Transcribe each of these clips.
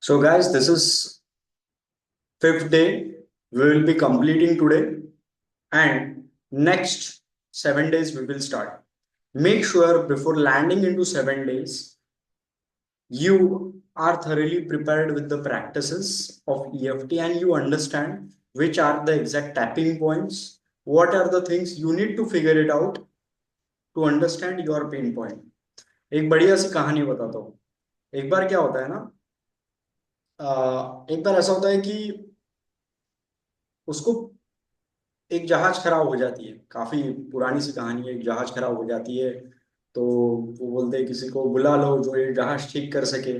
So, guys, this is fifth day. We will be completing today, and next 7 days we will start. Make sure before landing into 7 days, you are thoroughly prepared with the practices of EFT and you understand which are the exact tapping points, what are the things you need to figure it out to understand your pain point. एक बढ़िया सी कहानी बताता हूँ। एक बार क्या होता है ना, एक बार ऐसा होता है कि उसको एक जहाज खराब हो जाती है। काफी पुरानी सी कहानी है। एक जहाज खराब हो जाती है तो वो बोलते हैं किसी को बुला लो जो ये जहाज ठीक कर सके।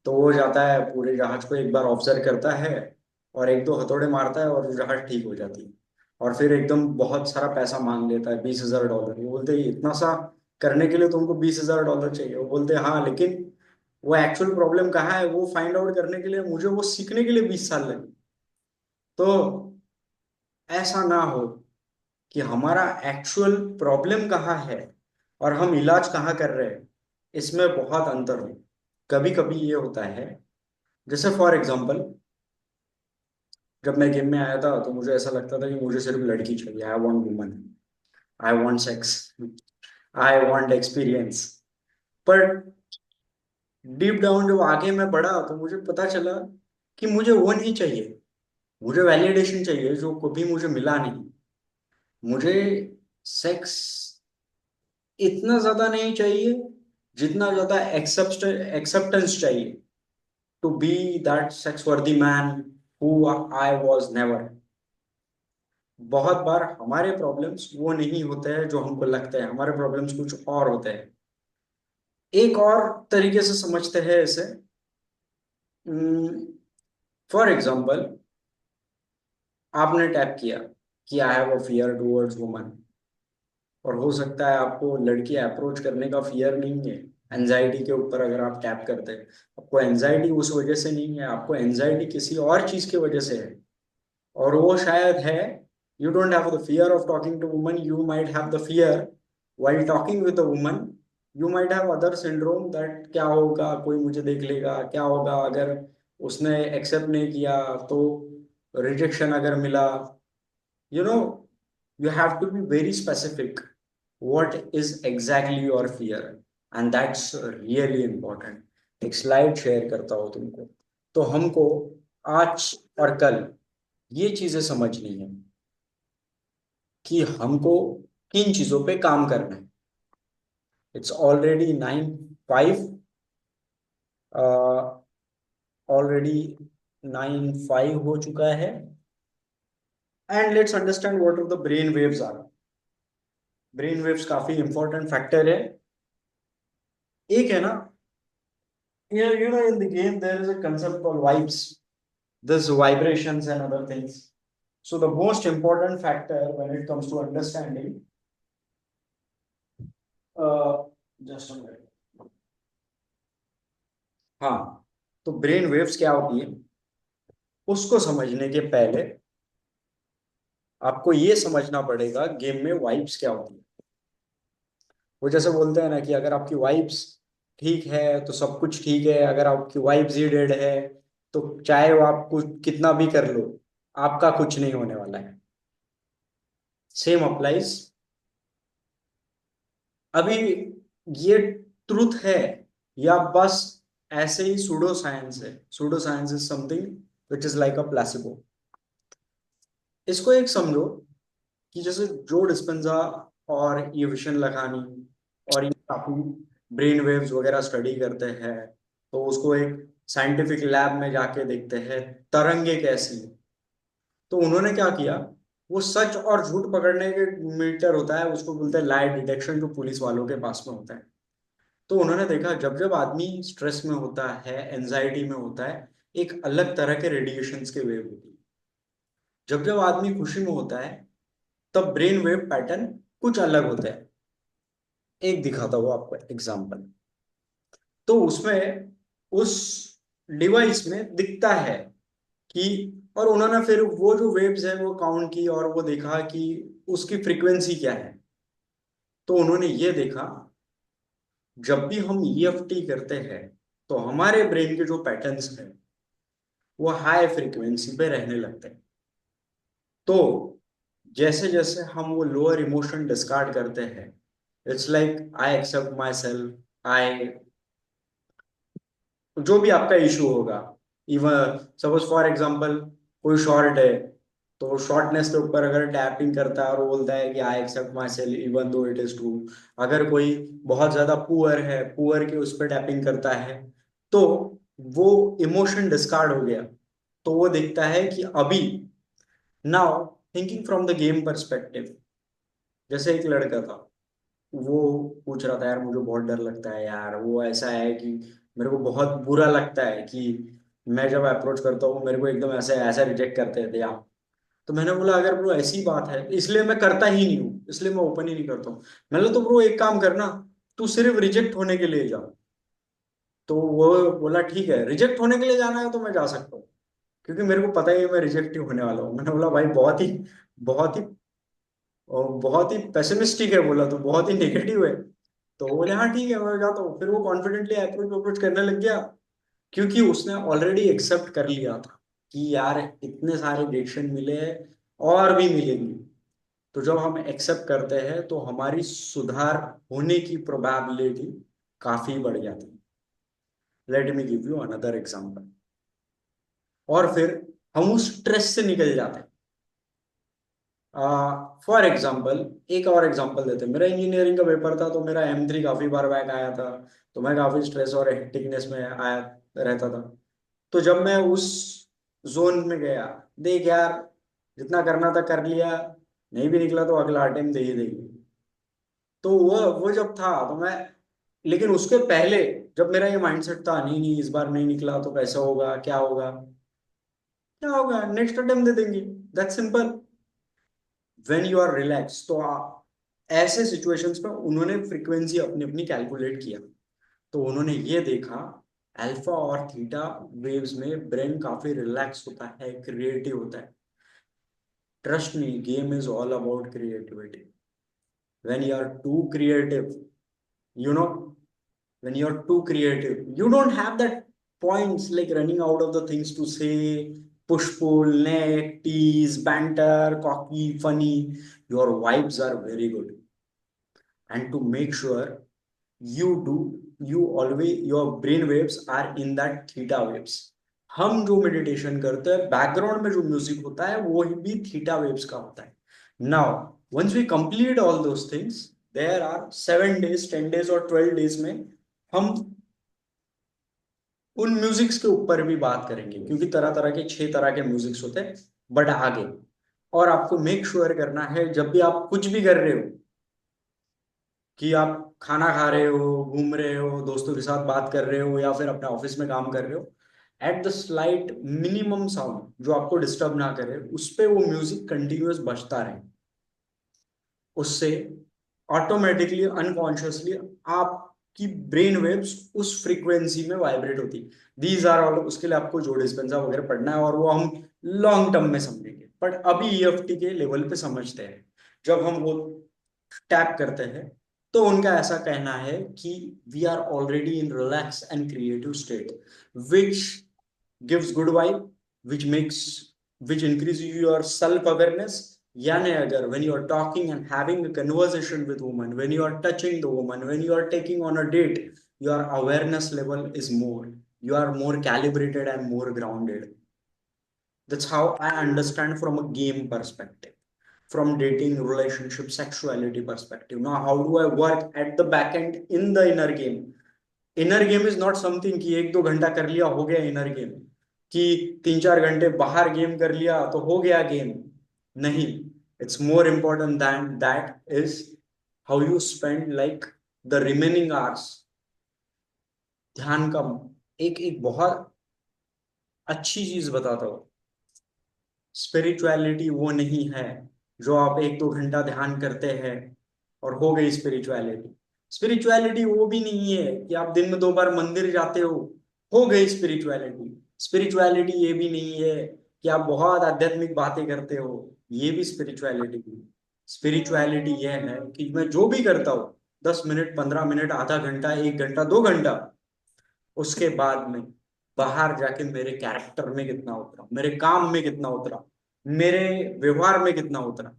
तो वो जाता है, पूरे जहाज को एक बार ऑब्जर्व करता है और एक दो हथौड़े मारता है और वो जहाज ठीक हो जाती है। और फिर एकदम बहुत सारा पैसा मांग लेता है, $20,000। वो बोलते हैं इतना सा करने के लिए तुमको $20,000 चाहिए? वो बोलते हैं हाँ, लेकिन वो एक्चुअल प्रॉब्लम कहाँ है वो फाइंड आउट करने के लिए मुझे वो सीखने के लिए 20 साल लगे। तो ऐसा ना हो कि हमारा एक्चुअल प्रॉब्लम कहाँ है और हम इलाज कहाँ कर रहे हैं, इसमें बहुत अंतर हो। कभी कभी ये होता है, जैसे फॉर एग्जांपल, जब मैं गेम में आया था तो मुझे ऐसा लगता था कि मुझे सिर्फ लड़की चाहिए। I want woman, I want sex, I want experience. पर डीप डाउन जब आगे मैं बढ़ा तो मुझे पता चला कि मुझे वो नहीं चाहिए। मुझे वैलिडेशन चाहिए जो कभी मुझे मिला नहीं। मुझे सेक्स इतना ज्यादा नहीं चाहिए जितना ज्यादा एक्सेप्टेंस चाहिए टू बी दैट सेक्स वर्दी man who I was never. बहुत बार हमारे प्रॉब्लम्स वो नहीं होते हैं जो हमको लगता है, हमारे प्रॉब्लम्स कुछ और होते हैं। एक और तरीके से समझते हैं इसे। फॉर एग्जाम्पल, आपने टैप किया कि I have a fear towards woman, और हो सकता है आपको लड़की अप्रोच करने का फियर नहीं है। एनजाइटी के ऊपर अगर आप टैप करते हैं, आपको एनजाइटी उस वजह से नहीं है, आपको एनजाइटी किसी और चीज की वजह से है। और वो शायद है, you don't have the fear of talking to woman, you might have the fear while talking with a woman। You might have other syndrome that क्या होगा, कोई मुझे देख लेगा, क्या होगा अगर उसने एक्सेप्ट नहीं किया तो, रिजेक्शन अगर मिला। you know you have to be very specific what is exactly your fear, and that's really important। एक स्लाइड शेयर करता हूँ तुमको। तो हमको आज और कल ये चीजें समझनी है कि हमको किन चीजों पे काम करना है। इट्स ऑलरेडी 9:05, ऑलरेडी 9:05 हो चुका है। And let's understand what are the brain waves are. Brain waves काफी इंपॉर्टेंट फैक्टर है। एक है ना, in the game there is a concept called vibes, this vibrations and other things. So the most important factor when it comes to understanding, uh, just a minute। हाँ, तो brain waves क्या होती है उसको समझने के पहले आपको ये समझना पड़ेगा गेम में वाइब्स क्या होती है। वो जैसे बोलते हैं ना कि अगर आपकी वाइब्स ठीक है तो सब कुछ ठीक है, अगर आपकी वाइब्स ही डेड है तो चाहे वो आप कुछ कितना भी कर लो, आपका कुछ नहीं होने वाला है। Same applies. अभी ये ट्रुथ है या बस ऐसे ही सूडो साइंस है? Pseudo science is something which is like a placebo. इसको एक समझो कि जैसे जो डिस्पेंजा और ये विशन लखानी और ये काफी ब्रेन वेव्स वगैरह स्टडी करते हैं, तो उसको एक साइंटिफिक लैब में जाके देखते हैं तरंगे कैसी हैं। तो उन्होंने क्या किया, वो सच और झूठ पकड़ने के मीटर होता है, उसको बोलते हैं लाई डिटेक्शन, जो पुलिस वालों के पास में होता है। तो उन्होंने देखा जब जब आदमी स्ट्रेस में होता है, एंजाइटी में होता है, एक अलग तरह के रेडिएशंस के वेव होती है। जब जब आदमी खुशी में होता है तब ब्रेन वेव पैटर्न कुछ अलग होता है। एक दिखाता हूँ आपको एग्जांपल। तो उसमें उस डिवाइस में दिखता है कि, और उन्होंने फिर वो जो वेव्स है वो काउंट की और वो देखा कि उसकी फ्रीक्वेंसी क्या है। तो उन्होंने ये देखा, जब भी हम ईएफटी करते हैं तो हमारे ब्रेन के जो पैटर्न्स हैं वो हाई फ्रीक्वेंसी पे रहने लगते हैं। तो जैसे जैसे हम वो लोअर इमोशन डिस्कार्ड करते हैं, it's like I accept myself, I, जो भी आपका इशू होगा, इवन सपोज फॉर एग्जांपल कोई शॉर्ट है, तो शॉर्टनेस के ऊपर अगर टैपिंग करता है और वो बोलता है कि I accept myself even though it is true. अगर कोई बहुत ज्यादा पुअर है, पुअर के उस पर टैपिंग करता है, तो वो इमोशन डिस्कार्ड हो गया। तो वो देखता है कि अभी, now thinking from the game perspective, जैसे एक लड़का था, वो पूछ रहा था यार मुझे बहुत डर लगता है यार, वो ऐसा है कि मेरे को बहुत बुरा लगता है कि मैं जब अप्रोच करता हूँ मेरे को एकदम ऐसे ऐसा रिजेक्ट करते थे आप। तो मैंने बोला अगर ब्रो ऐसी बात है इसलिए मैं करता ही नहीं हूँ, इसलिए मैं ओपन ही नहीं करता हूँ। मैंने बोला तो ब्रो एक काम करना, तू सिर्फ रिजेक्ट होने के लिए जा। तो वो बोला ठीक है, रिजेक्ट होने के लिए जाना है तो मैं जा सकता हूँ, क्योंकि मेरे को पता ही है मैं रिजेक्ट ही होने वाला हूँ। मैंने बोला भाई बहुत ही बहुत ही पेसिमिस्टिक है, बोला तो बहुत ही नेगेटिव है। तो वो बोले हाँ ठीक है मैं जाता हूँ। फिर वो कॉन्फिडेंटली अप्रोच अप्रोच करने लग गया, क्योंकि उसने ऑलरेडी एक्सेप्ट कर लिया था कि यार इतने सारे रिजेक्शन मिले हैं और भी मिलेंगे। तो जब हम एक्सेप्ट करते हैं तो हमारी सुधार होने की प्रोबेबिलिटी काफी बढ़ जाती है। Let me give you another example. और फिर हम उस स्ट्रेस से निकल जाते हैं। फॉर एग्जाम्पल, एक और एग्जांपल देते हैं। मेरा इंजीनियरिंग का पेपर था, तो मेरा M3 काफी बार बैक आया था, तो मैं काफी स्ट्रेस और हेक्टिकनेस में आया रहता था। तो जब मैं उस जोन में गया, देख यार जितना करना था कर लिया, नहीं भी निकला तो अगला अटेम्प्ट दे ही देंगे। तो वो जब था तो मैं, लेकिन उसके पहले जब मेरा ये माइंडसेट था नहीं नहीं इस बार नहीं निकला तो कैसा होगा, क्या होगा, क्या होगा, नेक्स्ट अटेम्प्ट दे देंगे, that simple. When you are relax, तो ऐसे सिचुएशंस में उन्होंने फ्रीक्वेंसी अपनी अपनी कैलकुलेट किया। तो उन्होंने ये देखा अल्फा और थीटा वेव्स में ब्रेन काफी रिलैक्स होता है, क्रिएटिव होता है। Trust me, game is all about creativity. When you are too creative, you know, when you're too creative, you don't have that points like running out of the things to say, push pull, net, tease, banter, cocky, funny. Your vibes are very good. And to make sure you do, you always, your brain waves are in that theta waves. हम जो meditation करते हैं background में जो music होता है वो भी थीटा वेव्स का होता है। Now once we complete all those things, there are 7 days, 10 days और 12 days में हम उन म्यूजिक्स के ऊपर भी बात करेंगे, क्योंकि तरह तरह के 6 तरह के म्यूजिक्स होते हैं, बट आगे। और आपको मेक श्योर करना है जब भी आप कुछ भी कर रहे हो, कि आप खाना खा रहे हो, घूम रहे हो, दोस्तों के साथ बात कर रहे हो, या फिर अपने ऑफिस में काम कर रहे हो, at the slight minimum sound जो आपको डिस्टर्ब ना करे उस पे वो म्यूजिक कंटिन्यूअस बजता रहे। उससे ऑटोमेटिकली अनकॉन्शियसली आपकी ब्रेन वेव्स उस फ्रीक्वेंसी में वाइब्रेट होती। दीज आर ऑल, उसके लिए आपको जो डिस्पेंसा वगैरह पढ़ना है और वो हम लॉन्ग टर्म में समझेंगे, बट अभी EFT के लेवल पे समझते हैं। जब हम वो टैप करते हैं तो उनका ऐसा कहना है कि we are already in relax and creative state, which gives good vibe, which makes, which increase your self awareness. यानी अगर when you are talking and having a conversation with woman, when you are touching the woman, when you are taking on a date, your awareness level is more, you are more calibrated and more grounded. That's how I understand from a game perspective, from dating, relationship, sexuality perspective. Now how do I work at the back end in the inner game? Inner game is not something कि 1-2 घंटा कर लिया हो गया inner game, कि 3-4 घंटे बाहर game कर लिया तो हो गया गेम। नहीं, it's more important than that is how you spend like the remaining hours. ध्यान का एक एक बहुत अच्छी चीज बताता हूँ, स्पिरिचुअलिटी वो नहीं है जो आप 1-2 घंटा ध्यान करते हैं और हो गई स्पिरिचुअलिटी। स्पिरिचुअलिटी वो भी नहीं है कि आप दिन में 2 बार मंदिर जाते हो गई स्पिरिचुअलिटी। स्पिरिचुअलिटी ये भी नहीं है कि आप बहुत आध्यात्मिक बातें करते हो, ये भी स्पिरिचुअलिटी नहीं। स्पिरिचुअलिटी ये है कि मैं जो भी करता हूँ 10 मिनट, 15 मिनट, आधा घंटा, 1 घंटा, 2 घंटा, उसके बाद में बाहर जाके मेरे कैरेक्टर में कितना उतरा, मेरे काम में कितना उतरा, मेरे व्यवहार में कितना उतरा।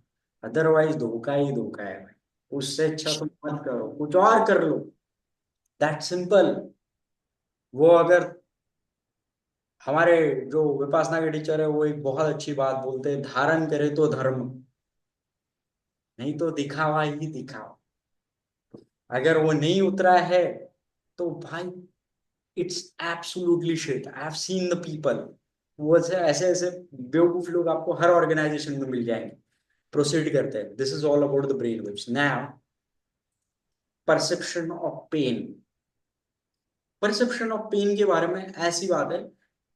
अदरवाइज धोखा ही धोखा है भाई। उससे अच्छा तुम मत करो, कुछ और कर लो। That simple. वो अगर हमारे जो विपासना के टीचर है वो एक बहुत अच्छी बात बोलते हैं, धारण करे तो धर्म, नहीं तो दिखावा ही दिखावा। अगर वो नहीं उतरा है तो भाई it's absolutely shit. I have seen the people. वो ऐसे ऐसे ऐसे बेवकूफ लोग आपको हर ऑर्गेनाइजेशन में मिल जाएंगे। प्रोसीड करते हैं। This is all about the brain waves. Now perception of pain. Perception of pain के बारे में ऐसी बात है,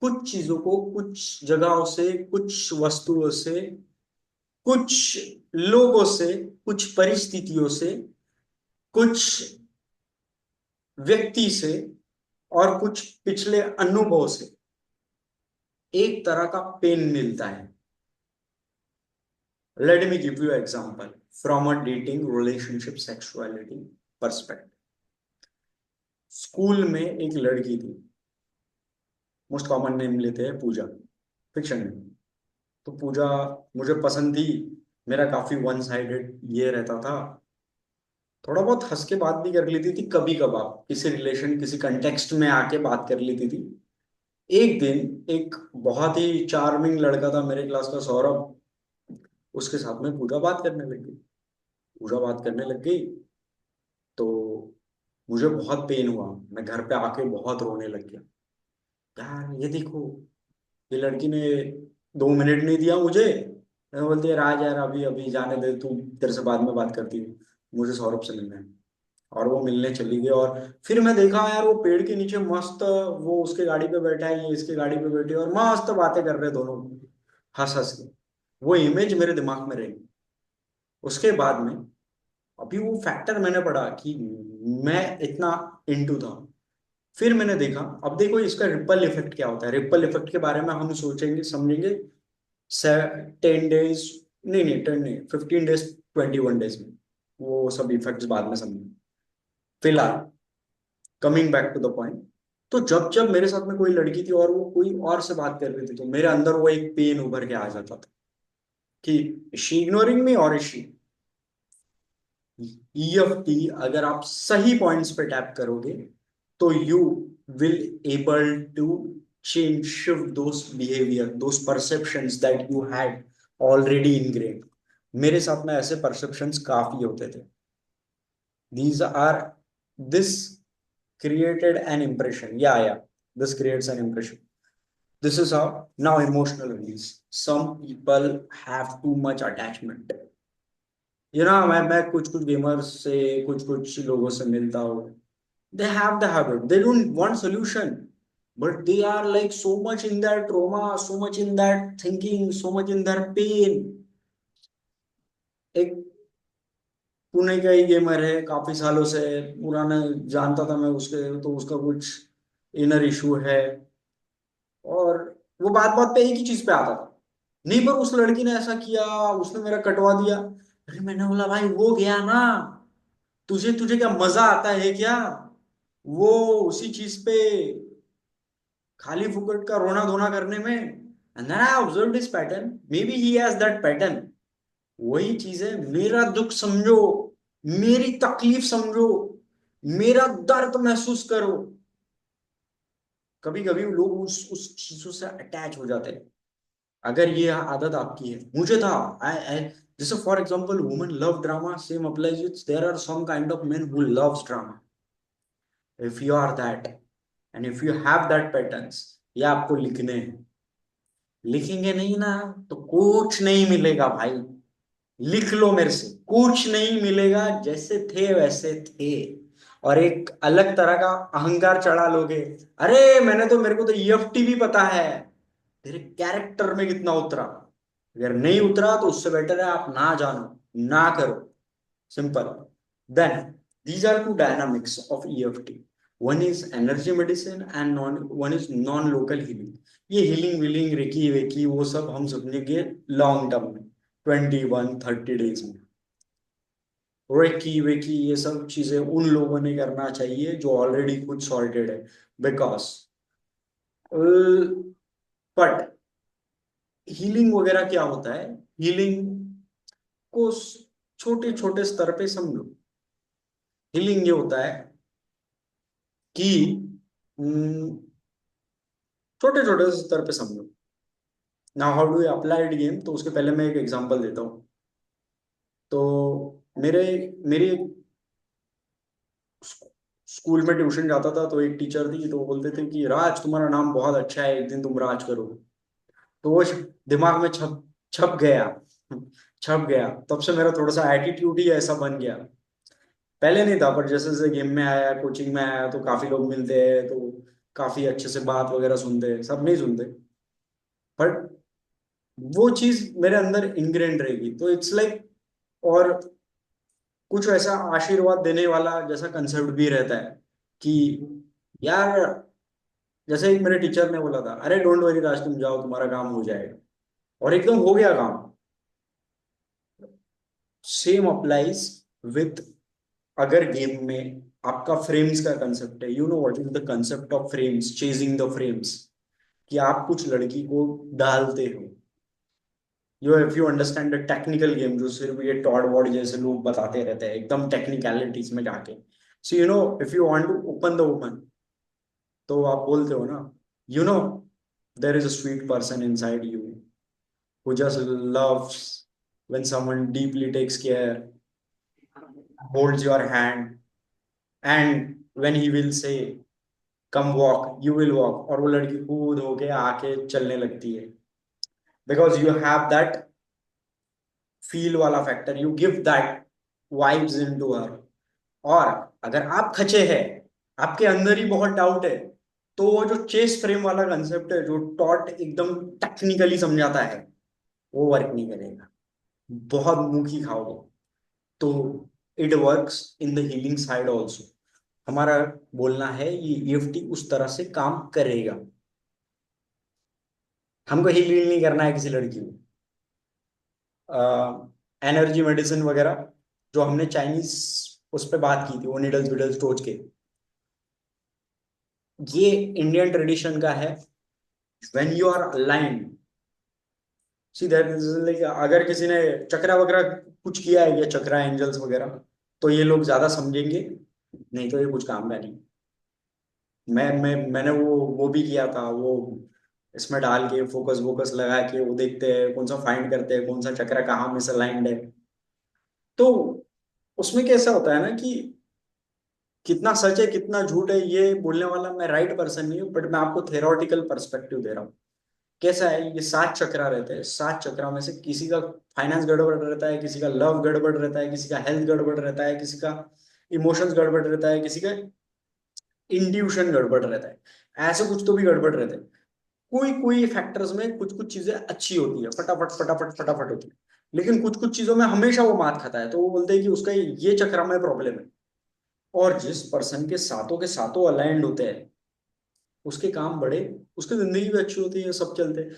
कुछ चीजों को कुछ जगहों से, कुछ वस्तुओं से, कुछ लोगों से, कुछ परिस्थितियों से, कुछ व्यक्ति से, और कुछ पिछले अनुभव से एक तरह का पेन मिलता है। Let me give you example from a dating relationship sexuality perspective. School में एक लड़की थी, मोस्ट कॉमन नेम लेते हैं पूजा, फिक्शन में। तो पूजा मुझे पसंद थी। मेरा काफी वन साइडेड ये रहता था। थोड़ा बहुत हंस के बात भी कर लेती थी कभी कभार, किसी रिलेशन किसी कंटेक्स्ट में आके बात कर लेती थी। एक दिन एक बहुत ही चार्मिंग लड़का था मेरे क्लास का, सौरभ। उसके साथ में पूजा बात करने लग गई। पूजा बात करने लग गई तो मुझे बहुत पेन हुआ। मैं घर पे आके बहुत रोने लग गया। यार ये देखो, ये लड़की ने 2 मिनट नहीं दिया मुझे। मैं बोलती है राज यार अभी अभी जाने दे, तू तेरे से बाद में बात करती हूँ, मुझे सौरभ से मिलना है। और वो मिलने चली गई। और फिर मैं देखा यार वो पेड़ के नीचे मस्त, वो उसके गाड़ी पे बैठा है, ये इसके गाड़ी पे बैठी है, और मस्त बातें कर रहे हैं दोनों, हंस हंस के। वो इमेज मेरे दिमाग में रही। उसके बाद में अभी वो फैक्टर मैंने पढ़ा कि मैं इतना इंटू था। फिर मैंने देखा, अब देखो इसका रिपल इफेक्ट क्या होता है। रिपल इफेक्ट के बारे में हम सोचेंगे समझेंगे 10 डेज, नहीं नहीं 10 नहीं, 15 डेज, 21 डेज में वो सब इफेक्ट्स बाद में समझेंगे। फिलहाल coming back to the point, तो जब जब मेरे साथ में कोई लड़की थी और वो कोई और से बात कर रही थी तो मेरे अंदर वो एक पेन उभर के आ जाता था कि शी इग्नोरिंग मी और शी। ईएफटी अगर आप सही पॉइंट्स पे टैप करोगे तो you will able to change shift those behaviour, those perceptions that you had already ingrained. मेरे साथ में ऐसे परसेप्शंस काफी होते थे। these are this created an impression. Yeah, this creates an impression. This is how now emotional release. Some people have too much attachment. मैं कुछ कुछ गेमर्स से, कुछ कुछ लोगों से मिलता हूँ। They have the habit, they don't want solution, but they are like so much in their trauma, so much in that thinking, so much in their pain. एक पुणे का ही गेमर है, काफी सालों से पुराना जानता था मैं उसके, तो उसका कुछ इनर इशू है। और वो बात बात पे एक ही चीज पे आता था, नहीं पर उस लड़की ने ऐसा किया, उसने मेरा कटवा दिया। अरे मैंने बोला भाई वो गया ना, तुझे तुझे क्या मजा आता है क्या वो उसी चीज पे खाली फुकट का रोना धोना करने में। And then I observe this pattern, maybe he has that pattern. वही चीज है, मेरा दुख समझो, मेरी तकलीफ समझो, मेरा दर्द महसूस करो। कभी कभी लोग उस चीजों से अटैच हो जाते हैं। अगर ये आदत आपकी है, मुझे था, आई जैसे for example women love drama, same applies. There are some kind of men who loves drama. If you are that and if you have that patterns, ये आपको लिखने हैं। लिखेंगे नहीं ना तो कुछ नहीं मिलेगा भाई। लिख लो मेरे से, कुछ नहीं मिलेगा, जैसे थे वैसे थे। और एक अलग तरह का अहंकार चढ़ा लोगे, अरे मैंने तो, मेरे को तो ईएफटी भी पता है। तेरे कैरेक्टर में कितना उतरा? अगर नहीं उतरा तो उससे बेटर है आप ना जानो, ना करो। Simple. Then these are two dynamics of EFT. One is energy medicine and non one is non local healing. ये हीलिंग विलिंग रेकी वेकी वो सब हम समझेंगे लॉन्ग टर्म में, 21-30 डेज में। रेकी वेकी ये सब चीजें उन लोगों ने करना चाहिए जो ऑलरेडी खुद सॉर्टेड है। बिकॉज बट हीलिंग वगैरह क्या होता है, हीलिंग को छोटे छोटे स्तर पे समझो। हीलिंग ये होता है कि छोटे छोटे स्तर पे समझो। Now how do apply it game, तो उसके पहले मैं एक एग्जांपल देता हूँ। तो मेरे मेरी स्कूल में ट्यूशन जाता था, तो एक टीचर थी, तो वो बोलते थे कि राज तुम्हारा नाम बहुत अच्छा है, एक दिन तुम राज करो। तो वो दिमाग में छप छप गया। छप गया, तब से मेरा थोड़ा सा एटीट्यूड ही ऐसा बन गया। पहले नहीं था, पर जैसे जैसे गेम में आया, कोचिंग में आया, तो काफी लोग मिलते हैं, तो काफी अच्छे से बात वगैरह सुनते हैं, सब नहीं सुनते, बट वो चीज मेरे अंदर इनग्रेंड रहेगी, तो इट्स लाइक। और कुछ ऐसा आशीर्वाद देने वाला जैसा कंसेप्ट भी रहता है कि यार, जैसे एक मेरे टीचर ने बोला था, अरे डोंट वरी राज, तुम जाओ, तुम्हारा काम हो जाएगा, और एकदम हो गया काम। सेम अप्लाइज विथ, अगर गेम में आपका फ्रेम्स का कंसेप्ट है, you know what is the concept of frames, chasing the frames, कि आप कुछ लड़की को डालते हो। You if you understand the technical game, जो सिर्फ ये टॉड वॉड जैसे लोग बताते रहते हैं एकदम टेक्निकलिटीज में जाके। So you know, if you want to open the woman, तो आप बोलते हो ना, you know, there is a sweet person inside you who just loves when someone deeply takes care, holds your hand, and when he will say come walk, you will walk, और वो लड़की कूद होके आके चलने लगती है, because you have that feel वाला factor, you give that vibes into her. और अगर आप खचे हैं, आपके अंदर ही बहुत डाउट है, तो वो जो चेस फ्रेम वाला कंसेप्ट है, जो टॉट एकदम टेक्निकली समझाता है, वो वर्क नहीं करेगा, बहुत मुंह की खाओगे। तो it works in the healing side also. हमारा बोलना है ये ईएफटी उस तरह से काम करेगा। हमको हील नहीं करना है किसी लड़की को। एनर्जी मेडिसिन वगैरह, जो हमने चाइनीज उस पर बात की थी, वो निडल्स विडल्स टोच के, ये इंडियन ट्रेडिशन का है। When you are aligned, see that is like, अगर किसी ने चक्रा वगैरह कुछ किया है, या चक्रा एंजल्स वगैरह, तो ये लोग ज्यादा समझेंगे, नहीं तो ये कुछ काम का नहीं। मैंने वो भी किया था, वो इसमें डाल के फोकस वोकस लगा के वो देखते हैं, कौन सा फाइंड करते हैं, कौन सा चक्र कहाँ मिसअलाइंड है। तो उसमें कैसा होता है ना कि कितना सच है कितना झूठ है, ये बोलने वाला मैं राइट पर्सन नहीं हूँ, बट मैं आपको थेरोटिकल पर्सपेक्टिव दे रहा हूँ। कैसा है, ये 7 चक्रा रहते हैं, 7 चक्रा में से किसी का फाइनेंस गड़बड़ रहता है, किसी का लव गड़बड़ रहता है, किसी का हेल्थ गड़बड़ रहता है, किसी का इमोशंस गड़बड़ रहता है, किसी का इंट्यूशन गड़बड़ रहता है, ऐसे कुछ तो भी गड़बड़ रहते हैं। कोई कोई फैक्टर्स में कुछ कुछ चीजें अच्छी होती है, फटाफट फटाफट फटाफट होती है, लेकिन कुछ कुछ चीजों में हमेशा वो मात खाता है, तो वो बोलते हैं कि उसका ये चक्र में प्रॉब्लम है। और जिस पर्सन के सातों अलाइंड होते हैं, उसके काम बड़े, उसकी जिंदगी भी अच्छी होती है, सब चलते हैं।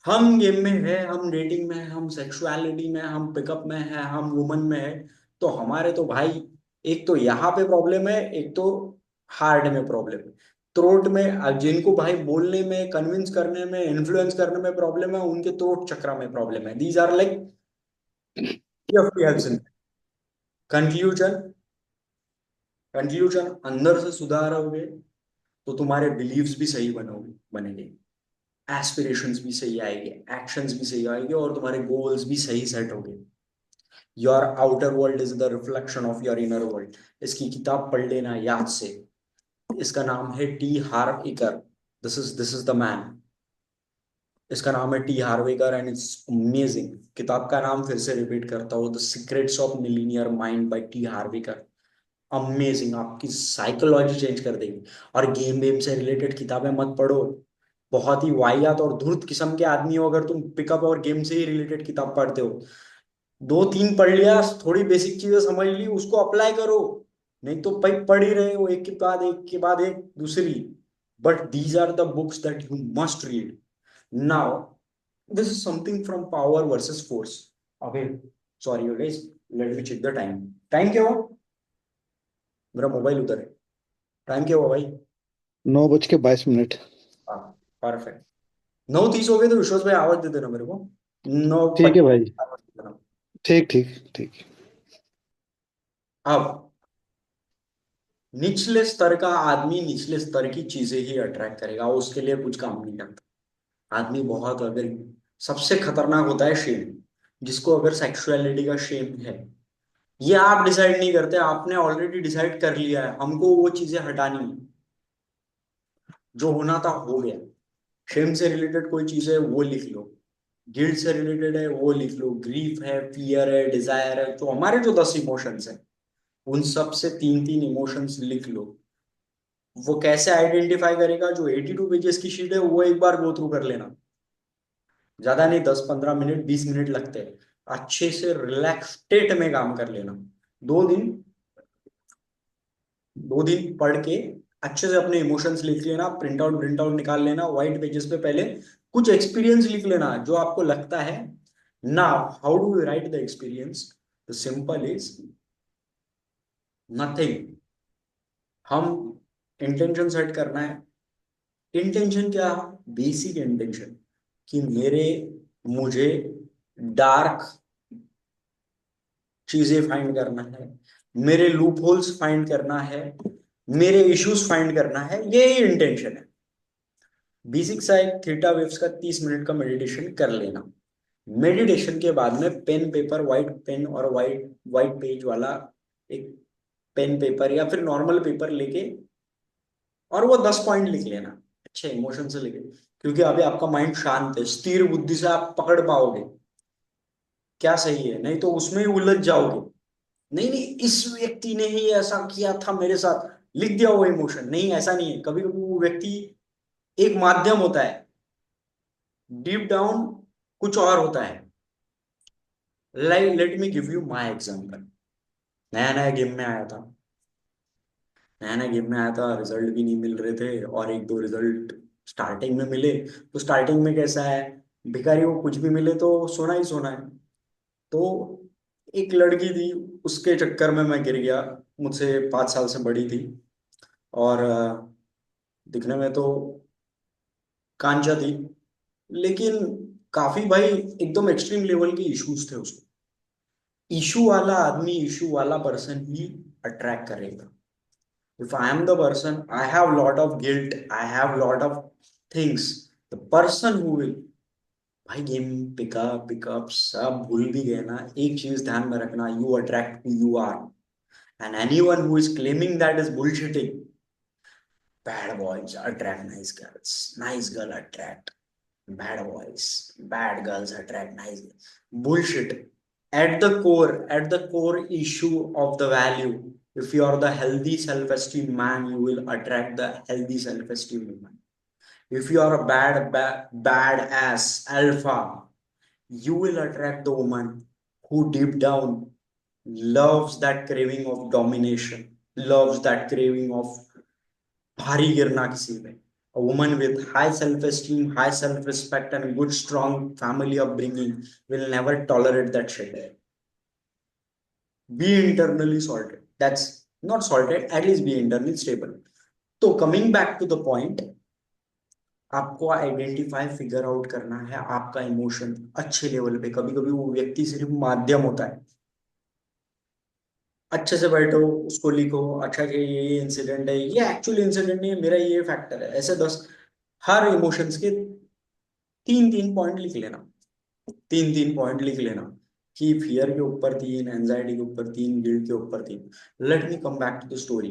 हम गेम में है, हम डेटिंग में है, हम सेक्सुअलिटी में है, हम पिकअप में है, हम वुमन में है, तो हमारे तो भाई, एक तो यहाँ पे प्रॉब्लम है, एक तो हार्ट में प्रॉब्लम है, थ्रोट में। अब जिनको भाई बोलने में, कन्विंस करने में, इन्फ्लुएंस करने में प्रॉब्लम है, उनके थ्रोट चक्र में प्रॉब्लम है। These are like conclusion. Conclusion, अंदर से सुधारोगे तो तुम्हारे बिलीव्स भी सही बनोगे बनेंगे, एस्पिरेशंस भी सही आएंगे, एक्शंस भी सही आएंगे, और तुम्हारे गोल्स भी सही सेट होंगे। Your outer world is the reflection of your inner world. इसकी किताब पढ़ लेना याद से। इसका नाम है T Harv Eker. This is the man. इसका नाम है T Harv Eker, and it's amazing. किताब का नाम फिर से रिपीट करता हूँ, the secrets of millionaire mind by T Harv Eker. Amazing, आपकी साइकोलॉजी चेंज कर देगी। और गेम वेम से रिलेटेड किताबें मत पढ़ो, बहुत ही वाहियात और धूर्त किस्म के आदमी हो अगर तुम पिकअप और गेम से ही रिलेटेड किताब पढ़ते हो। दो तीन पढ़ लिया, थोड़ी बेसिक चीजें समझ ली, उसको अप्लाई करो। नहीं तो भाई पढ़ ही रहे हो, एक के बाद एक के बाद एक दूसरी। But these are the books that you must read now. This is something from power versus force. अबे sorry guys, let me check the time. Time क्या हुआ? मेरा मोबाइल उधर है। टाइम क्या हुआ भाई? 9:22। हाँ, परफेक्ट। 9:30 हो गए तो विश्वास भाई आवाज दे देना मेरे को। नौ ठीक है भाई। पच्चीस आवाज दे देना। ठीक ठीक ठीक। अब निचले स्तर का आदमी निचले स्तर की चीजें ही अट्रैक्ट करेगा, वो उसके लिए कुछ काम नहीं करता। आदमी बहुत अगर सबसे खतरनाक होता है शेम। जिसको अगर सेक्सुअलिटी का शेम है, ये आप डिसाइड नहीं करते, आपने ऑलरेडी डिसाइड कर लिया है हमको वो चीजें हटानी है। जो होना था हो गया। शेम से रिलेटेड कोई चीज है वो लिख लो। गिल्ट से रिलेटेड है वो लिख लो। ग्रीफ है, फियर है, डिजायर है, तो हमारे जो 10 इमोशंस है उन सब से तीन तीन इमोशंस लिख लो। वो कैसे आइडेंटिफाई करेगा? जो 82 पेजेस की शीट है वो एक बार गो थ्रू कर लेना। ज्यादा नहीं, 10-15 मिनट 20 मिनट लगते हैं। अच्छे से रिलैक्स स्टेट में काम कर लेना। 2 दिन, 2 दिन पढ़ के अच्छे से अपने इमोशंस लिख लेना। प्रिंट आउट निकाल लेना व्हाइट पेजेस पे पहले। कुछ एक्सपीरियंस लिख लेना जो आपको लगता है। ना, how do you right the experience? The simple is nothing. हम इंटेंशन सेट करना है। इंटेंशन क्या? बेसिक इंटेंशन कि मुझे डार्क चीजें फाइंड करना है, मेरे लूप होल्स फाइंड करना है, मेरे इश्यूज फाइंड करना है, ये ही इंटेंशन है। बेसिक सा एक थीटा वेव्स का 30 मिनट का मेडिटेशन कर लेना। मेडिटेशन के बाद में पेन पेपर, व्हाइट पेन और व्हाइट व्हाइट पेज वाला एक पेन पेपर या फिर नॉर्मल पेपर लेके, और वो 10 पॉइंट लिख लेना अच्छे इमोशन से लेके। क्योंकि अभी आपका माइंड शांत है, स्थिर बुद्धि से आप पकड़ पाओगे क्या सही है, नहीं तो उसमें ही उलझ जाओगे। नहीं नहीं, इस व्यक्ति ने ही ऐसा किया था मेरे साथ, लिख दिया वो इमोशन। नहीं, ऐसा नहीं है। कभी कभी वो व्यक्ति एक माध्यम होता है, डीप डाउन कुछ और होता है। Like let me give you my example. नया नया गेम में आया था। नया नया गेम में आया था, रिजल्ट भी नहीं मिल रहे थे, और एक दो रिजल्ट स्टार्टिंग में मिले। तो स्टार्टिंग में कैसा है, भिखारी को कुछ भी मिले तो सोना ही सोना है। तो एक लड़की थी, उसके चक्कर में मैं गिर गया। मुझसे 5 साल से बड़ी थी, और दिखने में तो कांचा थी, लेकिन काफी भाई एकदम एक्सट्रीम लेवल के इश्यूज थे उसको। इशू वाला आदमी, इशू वाला पर्सन ही अट्रैक्ट करेगा। If I am the person, I have lot of guilt, I have lot of things, the person who will, भाई गेम पिकअप पिकअप सब भूल भी गए ना, एक चीज ध्यान में रखना, you attract who you are. And anyone who is claiming that is bullshitting. Bad boys attract nice girls, nice girl attract bad boys, bad girls attract nice girls. Bullshit. At the core issue of the value, if you are the healthy self-esteem man, you will attract the healthy self-esteem woman. If you are a bad ass alpha, you will attract the woman who deep down loves that craving of domination, loves that craving of भारी गिरना किसी पे। A woman with high self-esteem, high self-respect, and good, strong family upbringing will never tolerate that shit. Be internally sorted. That's not sorted, at least be internally stable. तो coming back to the point, आपको identify figure out करना है आपका emotion अच्छे level पे। कभी कभी वो व्यक्ति सिर्फ माध्यम होता है। अच्छे से बैठो, उसको लिखो अच्छा कि ये इंसिडेंट है, ये एक्चुअल इंसिडेंट नहीं है, मेरा ये फैक्टर है, ऐसे 10 हर इमोशंस के तीन तीन पॉइंट लिख लेना। तीन तीन पॉइंट लिख लेना कि फियर के ऊपर तीन, एंजाइटी के ऊपर तीन, गिल्ट के ऊपर तीन। Let me come back to the story.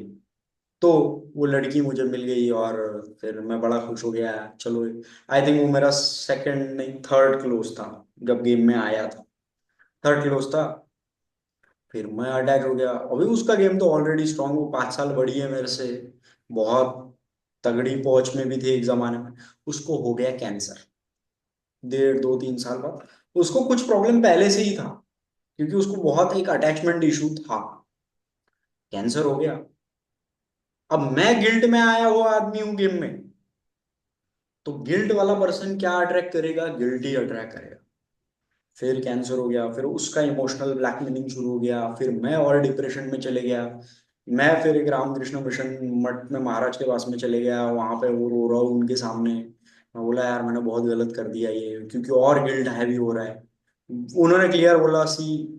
तो वो लड़की मुझे मिल गई और फिर मैं बड़ा खुश हो गया। चलो, आई थिंक वो मेरा सेकंड नहीं थर्ड क्लोज था जब गेम में आया था। थर्ड क्लोज था। फिर मैं अटैच हो गया। अभी उसका गेम तो ऑलरेडी स्ट्रांग, वो 5 साल बड़ी है मेरे से, बहुत तगड़ी पहुंच में भी थी एक जमाने में। उसको हो गया कैंसर 1.5 2 3 साल बाद। उसको कुछ प्रॉब्लम पहले से ही था, क्योंकि उसको बहुत एक अटैचमेंट इशू था। कैंसर हो गया। अब मैं गिल्ट में आया हुआ आदमी हूं गेम में, तो गिल्ट वाला पर्सन क्या अट्रैक्ट करेगा? गिल्ट ही अट्रैक्ट करेगा। फिर कैंसर हो गया, फिर उसका इमोशनल ब्लैकमेलिंग शुरू हो गया, फिर मैं और डिप्रेशन में चले गया। मैं फिर एक रामकृष्ण मिशन मठ में महाराज के पास में चले गया, वहां पे वो रो रहा हूँ उनके सामने। मैं बोला यार मैंने बहुत गलत कर दिया ये, क्योंकि और गिल्ट हैवी हो रहा है। उन्होंने क्लियर बोला, see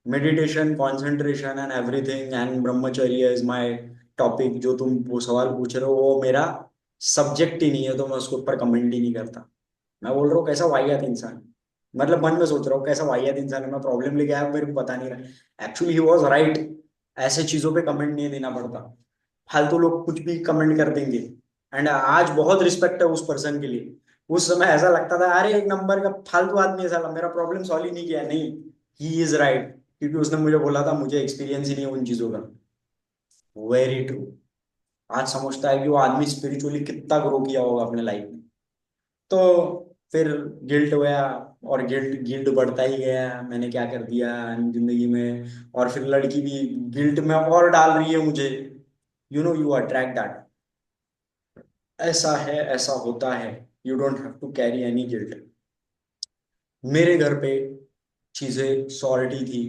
meditation, concentration and everything and brahmacharya is my topic. जो तुम वो सवाल पूछ रहे हो वो मेरा सब्जेक्ट ही नहीं है, तो मैं उसके ऊपर कमेंट ही नहीं करता। मैं बोल रहा हूँ कैसा वाहियात इंसान, मतलब मन में सोच रहा हूँ कैसा वाहियात इंसान है, मैं प्रॉब्लम लेके आया मेरे को पता नहीं रहा। एक्चुअली ही वॉज राइट, ऐसे चीजों पे कमेंट नहीं देना पड़ता। फालतू लोग कुछ भी कमेंट कर देंगे। एंड आज बहुत रिस्पेक्ट है उस पर्सन के लिए। उस समय ऐसा लगता था अरे एक नंबर का फालतू आदमी है साला, मेरा प्रॉब्लम सॉल्व ही नहीं किया। नहीं, ही इज राइट, क्योंकि उसने मुझे बोला था मुझे एक्सपीरियंस ही नहीं है उन चीजों का। Very true. आज समझता है कि वो आदमी स्पिरिचुअली कितना ग्रो किया होगा अपने लाइफ में। तो फिर गिल्ट हुआ, और गिल्ट गिल्ट बढ़ता ही गया, मैंने क्या कर दिया जिंदगी में। और फिर लड़की भी गिल्ट में और डाल रही है मुझे। You attract that. ऐसा है, ऐसा होता है। You don't have to carry any guilt. मेरे घर पे चीजें सॉर्टी थी,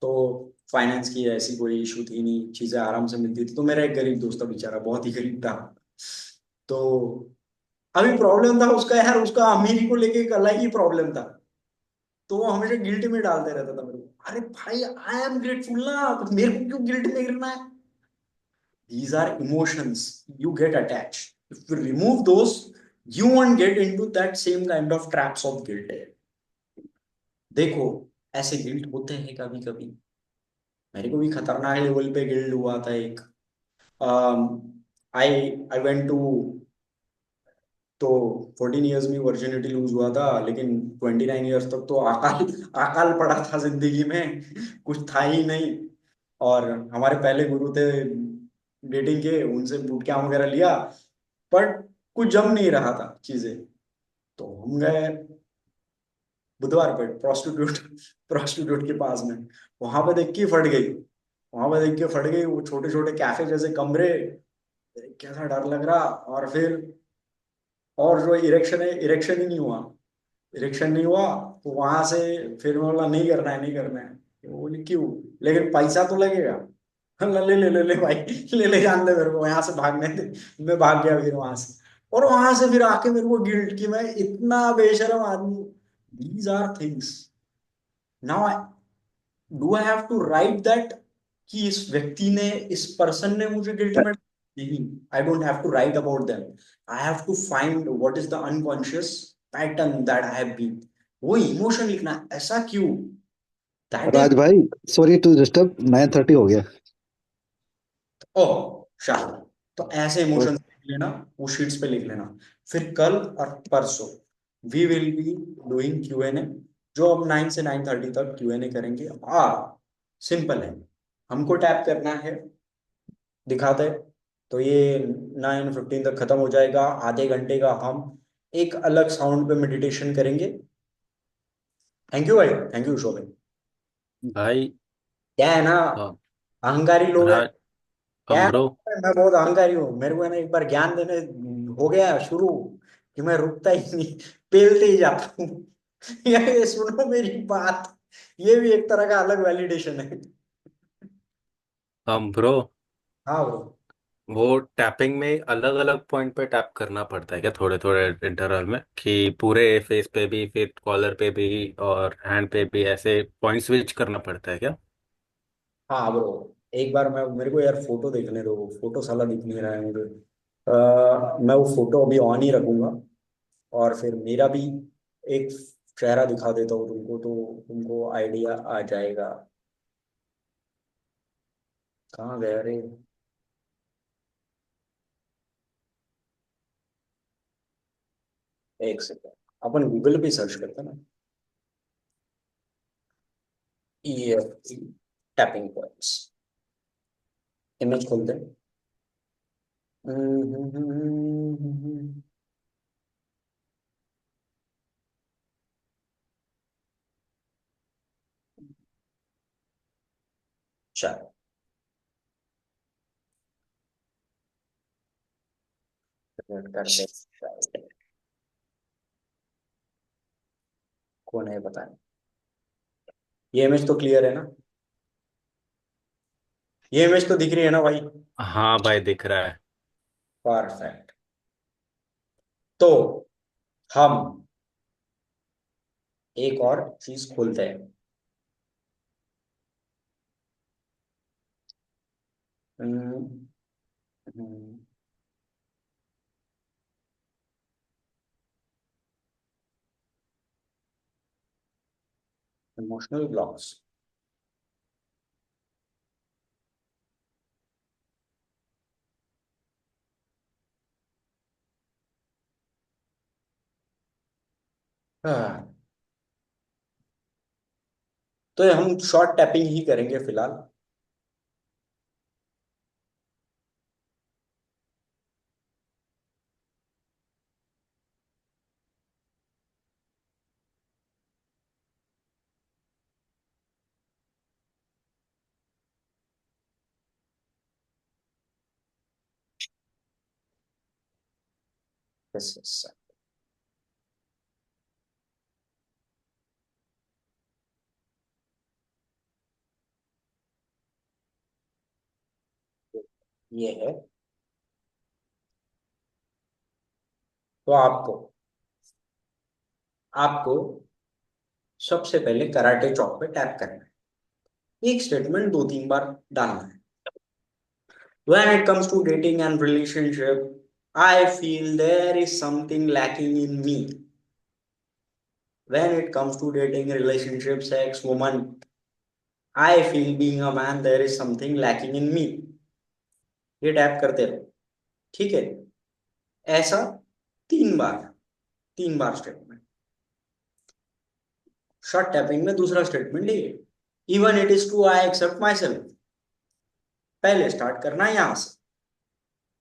तो फाइनेंस की ऐसी कोई इशू थी नहीं, चीजें आराम से मिलती थी। तो मेरा एक गरीब दोस्त था बेचारा, बहुत ही गरीब था। तो अभी प्रॉब्लम था उसका यार, उसका अमीरी को लेके एक अलग ही प्रॉब्लम था। तो वो हमेशा गिल्ट में डालते रहता था मेरे को। अरे भाई आई एम ग्रेटफुल ना, तो मेरे को क्यों गिल्ट में गिरना है? These are emotions, you get attach. If you remove those, you won't get into that same kind of traps of guilt. देखो, ऐसे गिल्ट होते हैं कभी कभी। मेरे को भी खतरनाक लेवल पे गिल्ट हुआ था एक। आई आई वेंट टू, तो 14 इयर्स में वर्जिनिटी लूज हुआ था, लेकिन 29 इयर्स तक तो अकाल अकाल पड़ा था जिंदगी में, कुछ था ही नहीं। और हमारे पहले गुरु थे डेटिंग के, उनसे बूट कैम्प वगैरह लिया, बट कुछ जम नहीं रहा था चीजें। तो हम गए बुधवार पे प्रोस्टिट्यूट प्रोस्टिट्यूट के पास में। वहां पे देख के फट गई, वहां पे देख के फट गई। वो छोटे छोटे कैफे जैसे कमरे, कैसा डर लग रहा। और फिर, और जो इरेक्शन है, इरेक्शन ही नहीं हुआ। इरेक्शन नहीं हुआ, तो वहां से फिर मैं बोला नहीं करना है, नहीं करना है। वो बोली क्यों? लेकिन पैसा तो लगेगा। ले ले ले ले भाई, ले ले जान दे मेरे को, यहाँ से भागने दे। मैं भाग गया फिर वहां से। और वहां से फिर आके मेरे को गिल्ट कि मैं इतना बेशरम आदमी। These are things. Now do I have to write that कि इस व्यक्ति ने, इस पर्सन ने मुझे गिल्ट में? नहीं, I don't have to write about them. I have to find what is the unconscious pattern that I have been. वो इमोशन लिखना, ऐसा क्यों? That is. राज भाई, सॉरी टू डिस्टर्ब, 9:30 हो गया। ओह शाह। तो ऐसे इमोशंस लिख लेना, वो शीट्स पे लिख लेना। फिर कल और परसों we will be doing Q&A, जो अब 9 से 9:30 तक Q&A करेंगे। सिंपल है, हमको टैप करना है, दिखाते हैं। तो ये 9:15 तक खत्म हो जाएगा। आधे घंटे का हम एक अलग साउंड पे मेडिटेशन करेंगे। थैंक यू भाई, थैंक यू शोभित। भाई। क्या है ना, हाँ। अहंकारी लोग हैं। राज। क्या है ब्रो। ना, मैं बहुत अहंकारी हूँ। मेरे को है ना एक बार ज्ञान देने हो गया शुरू, कि मैं रुकता ही नहीं, पेलते ही जाता हूँ। ये सुनो मेरी बात, ये भी एक तरह का अलग वैलिडेशन है। ब्रो, हाँ ब्रो। वो टैपिंग में अलग अलग पॉइंट पे टैप करना पड़ता है क्या, थोड़े थोड़े इंटरवल में, कि पूरे फेस पे भी, फिर कॉलर पे भी और हैंड पे भी, ऐसे पॉइंट स्विच करना पड़ता है क्या? हाँ ब्रो, एक बार मैं, मेरे को यार फोटो देखने दो, फोटो साला दिख नहीं रहा है मुझे। मैं वो फोटो अभी ऑन ही रखूंगा, और फिर मेरा भी एक चेहरा दिखा देता हूँ तुमको, तो तुमको आइडिया आ जाएगा। कहाँ गया रे? एक सेकंड, अपन गूगल पे सर्च करते हैं ना, EFT टैपिंग पॉइंट्स, इमेज खोलते हैं। चलो करते हैं। कौन है पता नहीं। ये इमेज तो क्लियर है ना? ये इमेज तो दिख रही है ना भाई? हाँ भाई दिख रहा है। परफेक्ट। तो हम एक और चीज खोलते हैं। Emotional blocks. हाँ, तो ये हम शॉर्ट टैपिंग ही करेंगे फिलहाल। Yes yes. ये है। तो आपको आपको सबसे पहले कराटे चॉप पे टैप करना है। एक स्टेटमेंट दो तीन बार डालना है। When it comes to dating and relationship, I feel there is something lacking in me. When it comes to dating, relationship, sex, woman, I feel being a man, there is something lacking in me. ये tap करते रहो। ठीक है? ऐसा 3 बार। 3 बार statement. Short tapping में दूसरा स्टेटमेंट ये, even it is true I accept myself. पहले स्टार्ट करना है यहां से।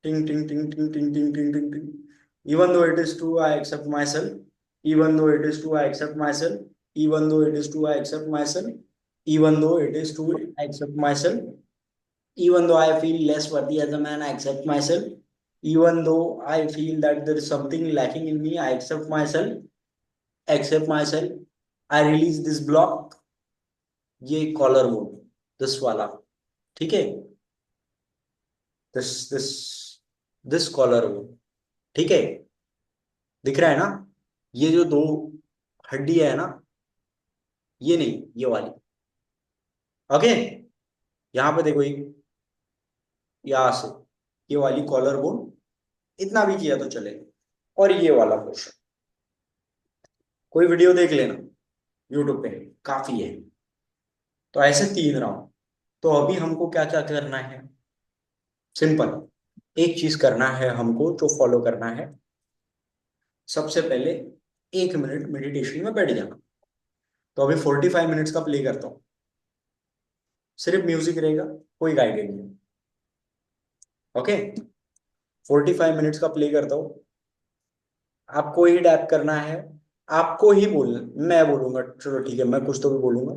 टिंग टिंग टिंग टिंग टिंग टिंग टिंग टिंग टिंग। Even though it is true, I accept myself. Even though it is true, I accept myself. Even though it is true, I accept myself. Even though it is true, I accept myself. Even though I feel less worthy as a man, I accept myself. Even though I feel that there is something lacking in me, I accept myself. Accept myself. I release this block. ये collar mode, this वाला। ठीक है? This this this collar mode. ठीक है? दिख रहा है ना? ये जो दो हड्डी है ना, ये नहीं, ये वाली। ओके? यहां पे देखो, ये यहां से ये वाली कॉलर बोन, इतना भी किया तो चलेगा। और ये वाला पोर्शन, कोई वीडियो देख लेना यूट्यूब पे, काफी है। तो ऐसे 3 राउंड। तो अभी हमको क्या क्या करना है? सिंपल। एक चीज करना है हमको, जो फॉलो करना है। सबसे पहले 1 मिनट मेडिटेशन में बैठ जाना। तो अभी 45 मिनट्स का प्ले करता हूँ। सिर्फ म्यूजिक रहेगा, कोई गाइडेड नहीं। ओके? 45 मिनट्स का प्ले करता हूँ। आपको ही टैप करना है। आपको ही बोलना, मैं बोलूंगा, चलो ठीक है, मैं कुछ तो भी बोलूंगा।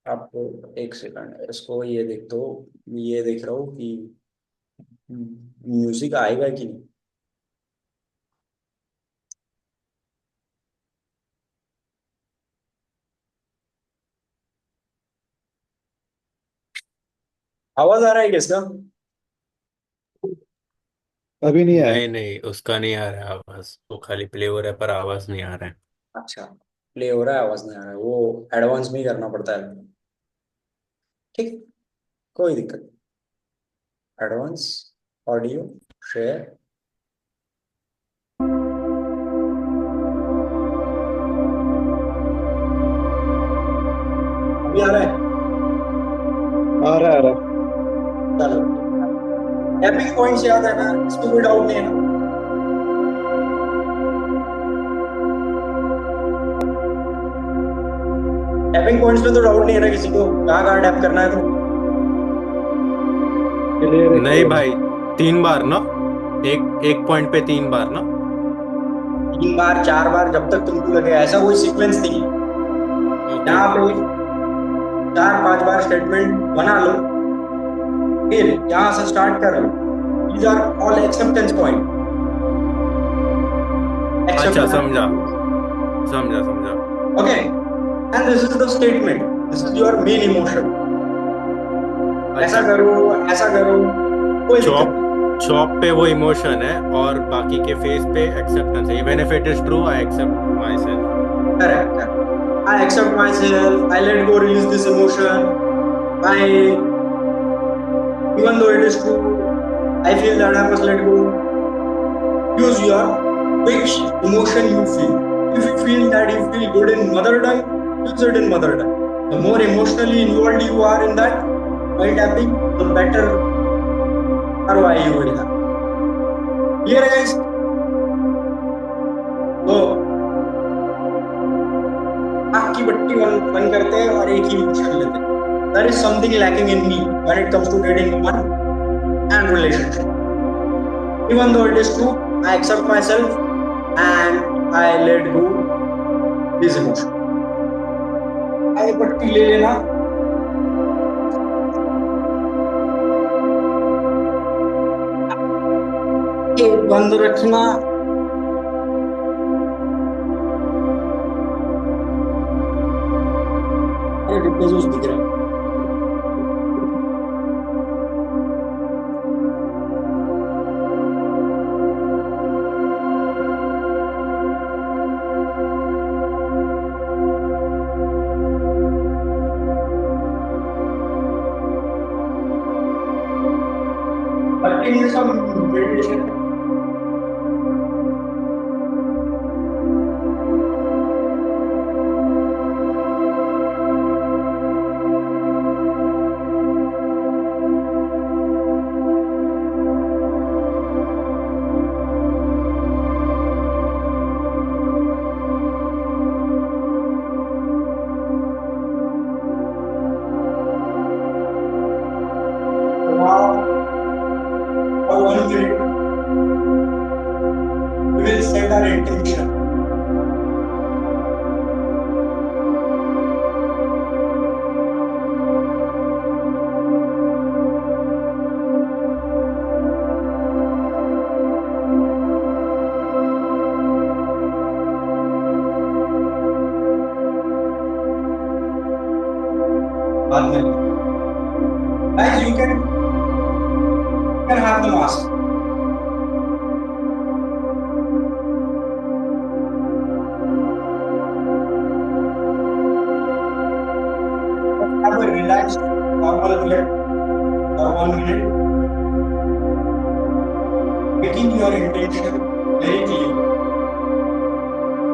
आपको 1 सेकंड इसको ये देख दो। ये देख रहा हूँ कि म्यूजिक आएगा कि नहीं। आवाज आ रहा है किसका? अभी नहीं आया। नहीं नहीं, उसका नहीं आ रहा है आवाज, वो खाली प्ले हो रहा है पर आवाज नहीं आ रहा है। अच्छा, प्ले हो रहा है, आवाज नहीं आ रहा है, वो एडवांस में ही करना पड़ता है। ठीक, कोई दिक्कत नहीं। Advance audio share. अभी आ रहा है? आ रहा है, आ रहा है। चलो, टैपिंग पॉइंट्स याद है ना, इसमें कोई डाउट नहीं है ना? टैपिंग पॉइंट्स में तो डाउट नहीं है ना किसी को, कहाँ कहाँ टैप करना है? तो क्लियर है, नहीं क्लियर है। भाई, 3 बार ना, एक एक पॉइंट पे 3 बार ना। 3 बार 4 बार, जब तक तुमको लगे, ऐसा कोई सीक्वेंस नहीं है। ओके यहाँ ओके। पे 4 5 बार स्टेटमेंट बना लो, फिर यहाँ से स्टार्ट करो। These are all acceptance point. अच्छा एक्सेप्ट। समझा, समझा समझा। Okay, and this is the statement. This is your main emotion. ऐसा अच्छा, करो, ऐसा करो, कोई दिक्कत चॉप नहीं। चॉप पे वो इमोशन है और बाकी के फेस पे एक्सेप्टेंस है। Even if it is true, I accept myself. Correct, correct. I accept myself. I let go, release this emotion. I, even though it is true, I feel that I must let go. Use your which emotion you feel. If you feel that you feel good in mother tongue, use it in mother tongue. The more emotionally involved you are in that while tapping, the better ROI you will have. Clear, guys? तो आँख की बत्ती बंद करते हैं और एक ही emotion लेते हैं. There is something lacking in me when it comes to dating one and relationship. Even though it is true, I accept myself and I let go these emotions. आगे पट्टी ले लेना. एक बंद रखना. अरे डिब्बे जूस दिख रहे हैं. पट्टी में सब meditation. For 1 minute, we will set our intention. बाद में guys, you can have the mask. Have a relaxed normal breath for 1 minute, making your intention very clear.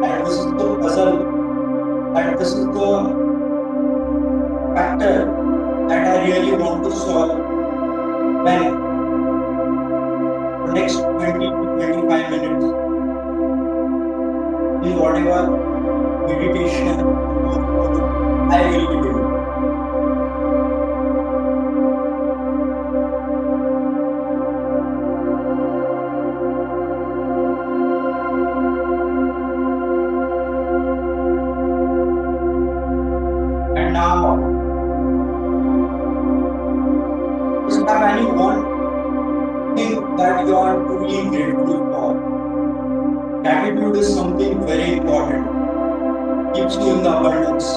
And this is the puzzle, and this is the factor that I really want to solve when the next 20 to 25 minutes in whatever meditation I will be doing. And now, is there any one thing that you are truly grateful for? Gratitude is something very important. Keeps you in the abundance.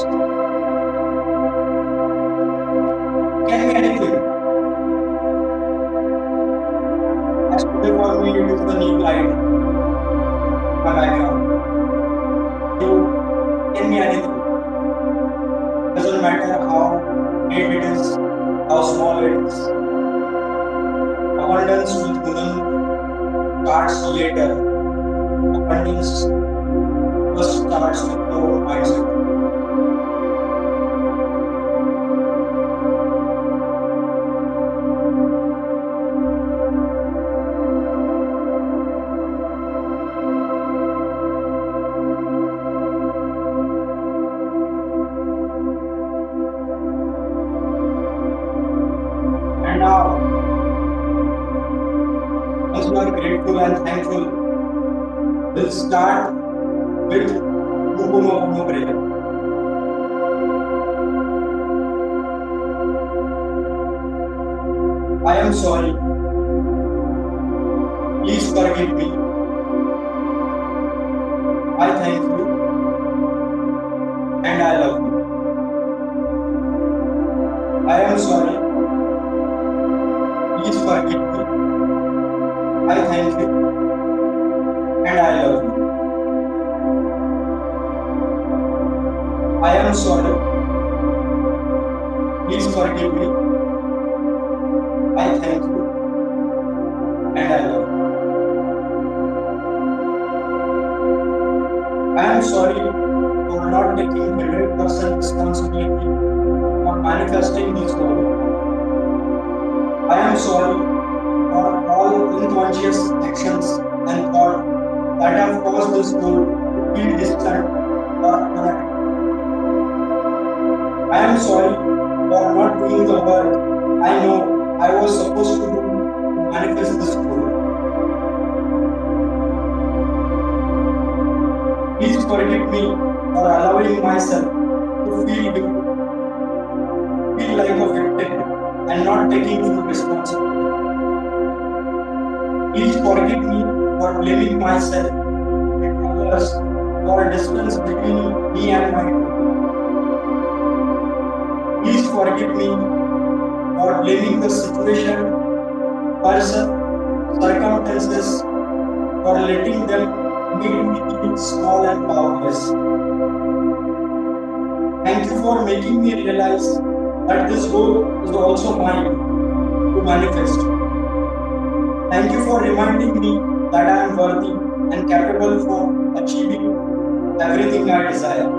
Can be anything. As today for me, it is the new light, my background. You can be anything. Doesn't matter how big it is, how small it is. Abundance with Gudam starts later. Abundance first starts with your mindset. And now, once you are grateful and thankful, we'll start with Ho'oponopono prayer. I am sorry. Please forgive me. I thank you. and I love you. I am sorry. Please forgive me. I thank you and I love you. I am sorry. Please forgive me. I thank you and I love you. I am sorry for not taking 100% responsibility for manifesting this goal. I am sorry for all unconscious actions and thoughts that have caused this goal to feel distant or unattractive. I am sorry for not doing the work I know I was supposed to do to manifest this goal. Please forgive me for allowing myself to feel like a victim and not taking full responsibility. Please forgive me for blaming myself and others for a distance between me and my goal. Please forgive me for blaming the situation, person, circumstances, for letting them make me feel small and powerless. Thank you for making me realize that this goal is also mine to manifest. Thank you for reminding me that I am worthy and capable for achieving everything I desire.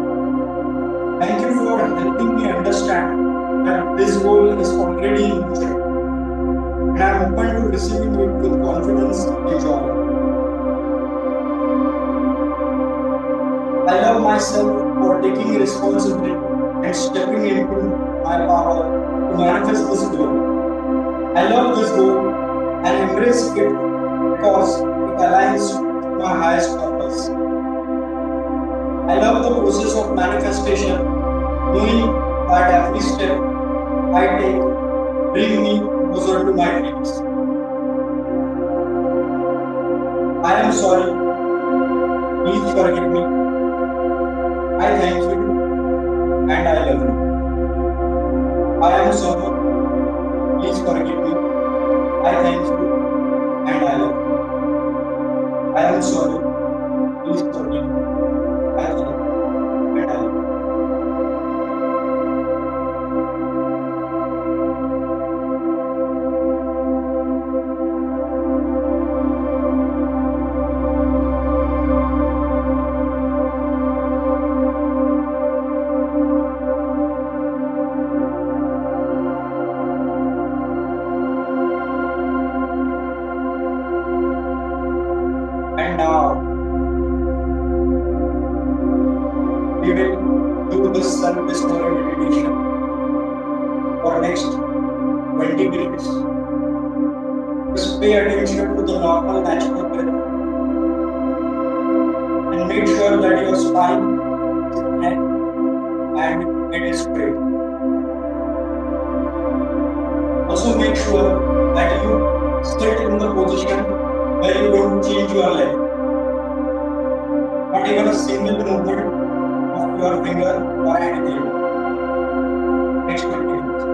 Thank you for helping me understand that this goal is already in motion and I am open to receiving it with confidence and joy. I love myself for taking responsibility and stepping into my power to manifest this goal. I love this goal and embrace it because it aligns with my highest purpose. I love the process of manifestation, knowing that every step I take brings me closer to my dreams. I am sorry. Please forgive me. I thank you and I love you. I am sorry. Please forgive me. I thank you and I love you. I am sorry. Please forgive me. I thank you and I love you. And now we will do this self-discovery meditation for next 20 minutes. Just pay attention to the normal natural breath and make sure that your spine, neck, and head is straight. Also make sure that you sit in the position where you don't change your leg. Not even a single movement of your finger or anything. Next 20 minutes.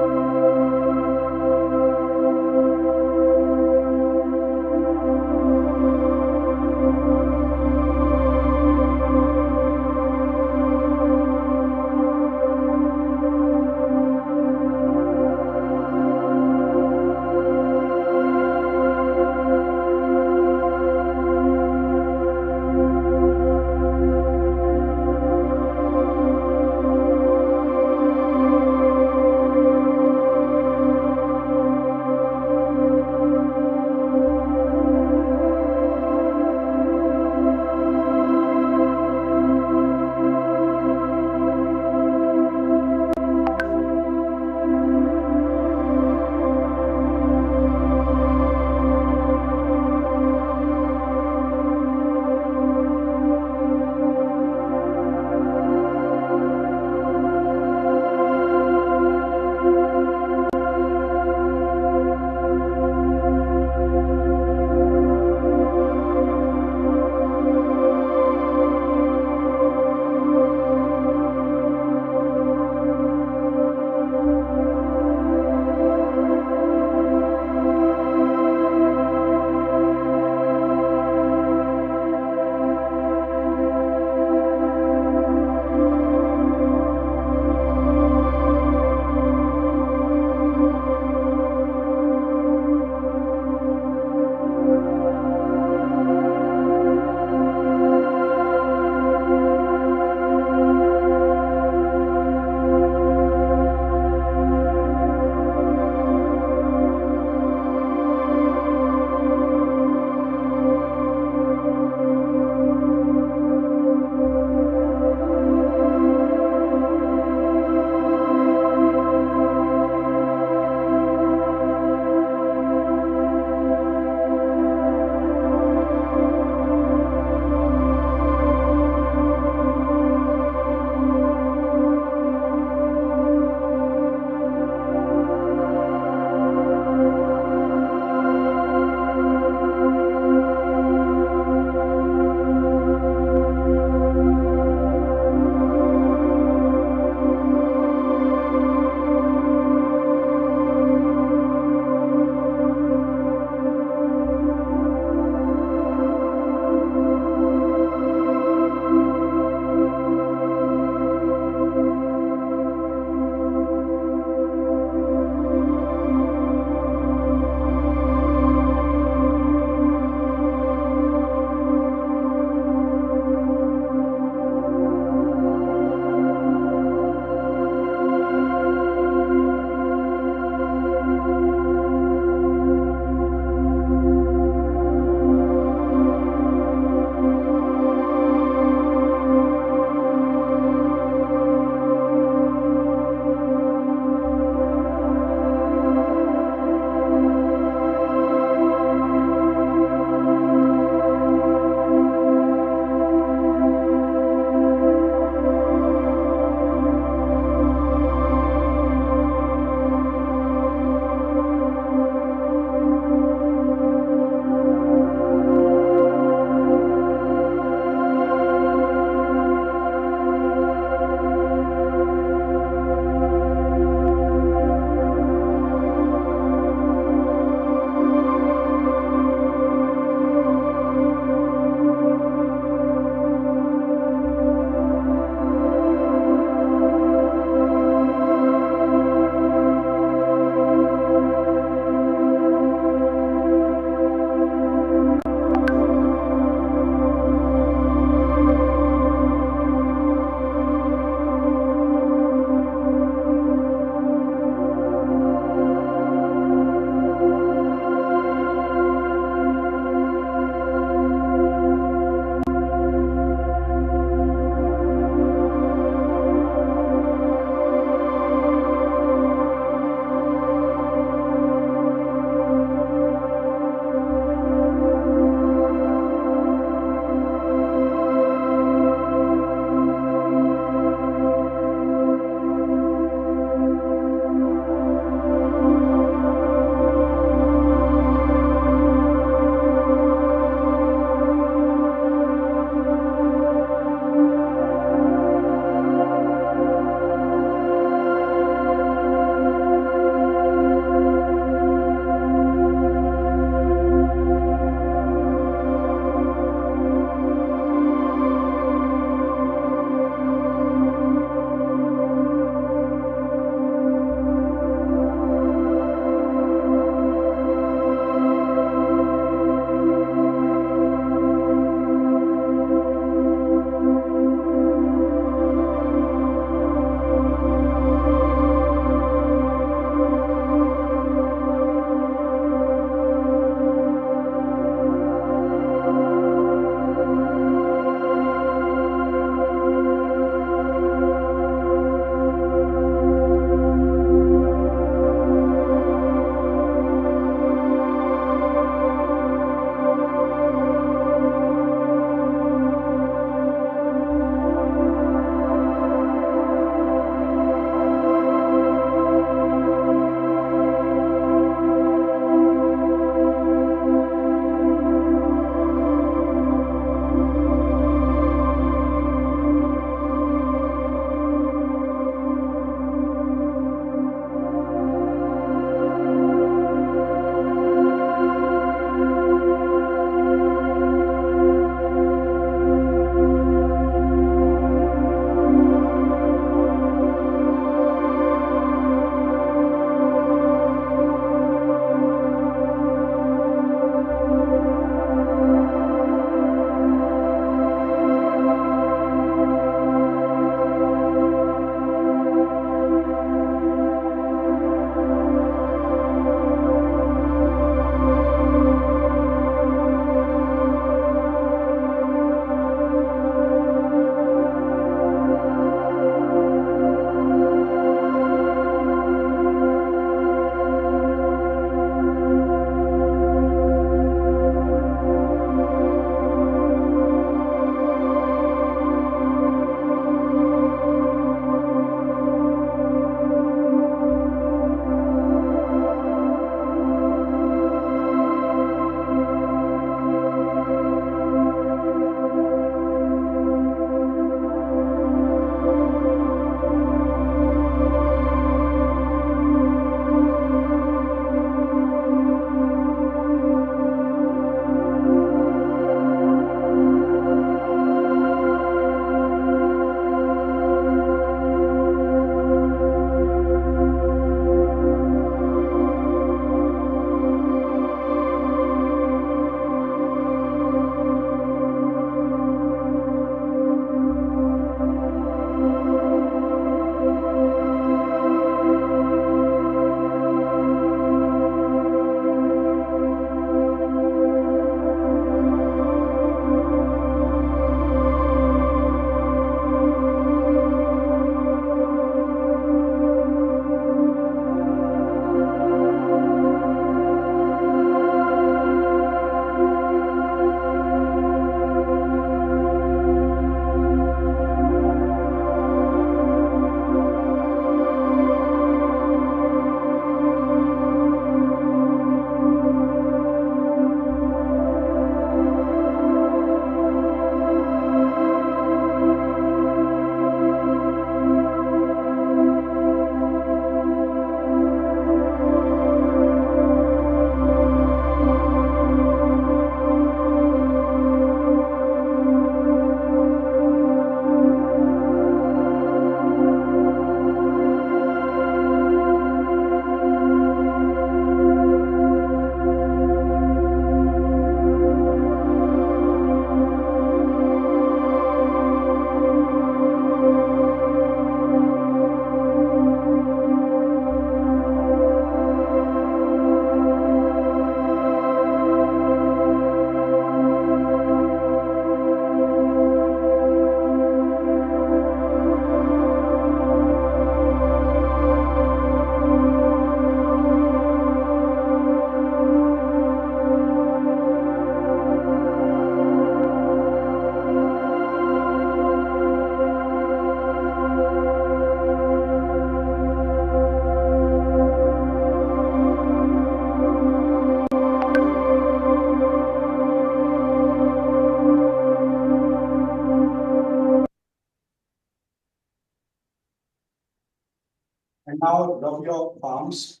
now rub your palms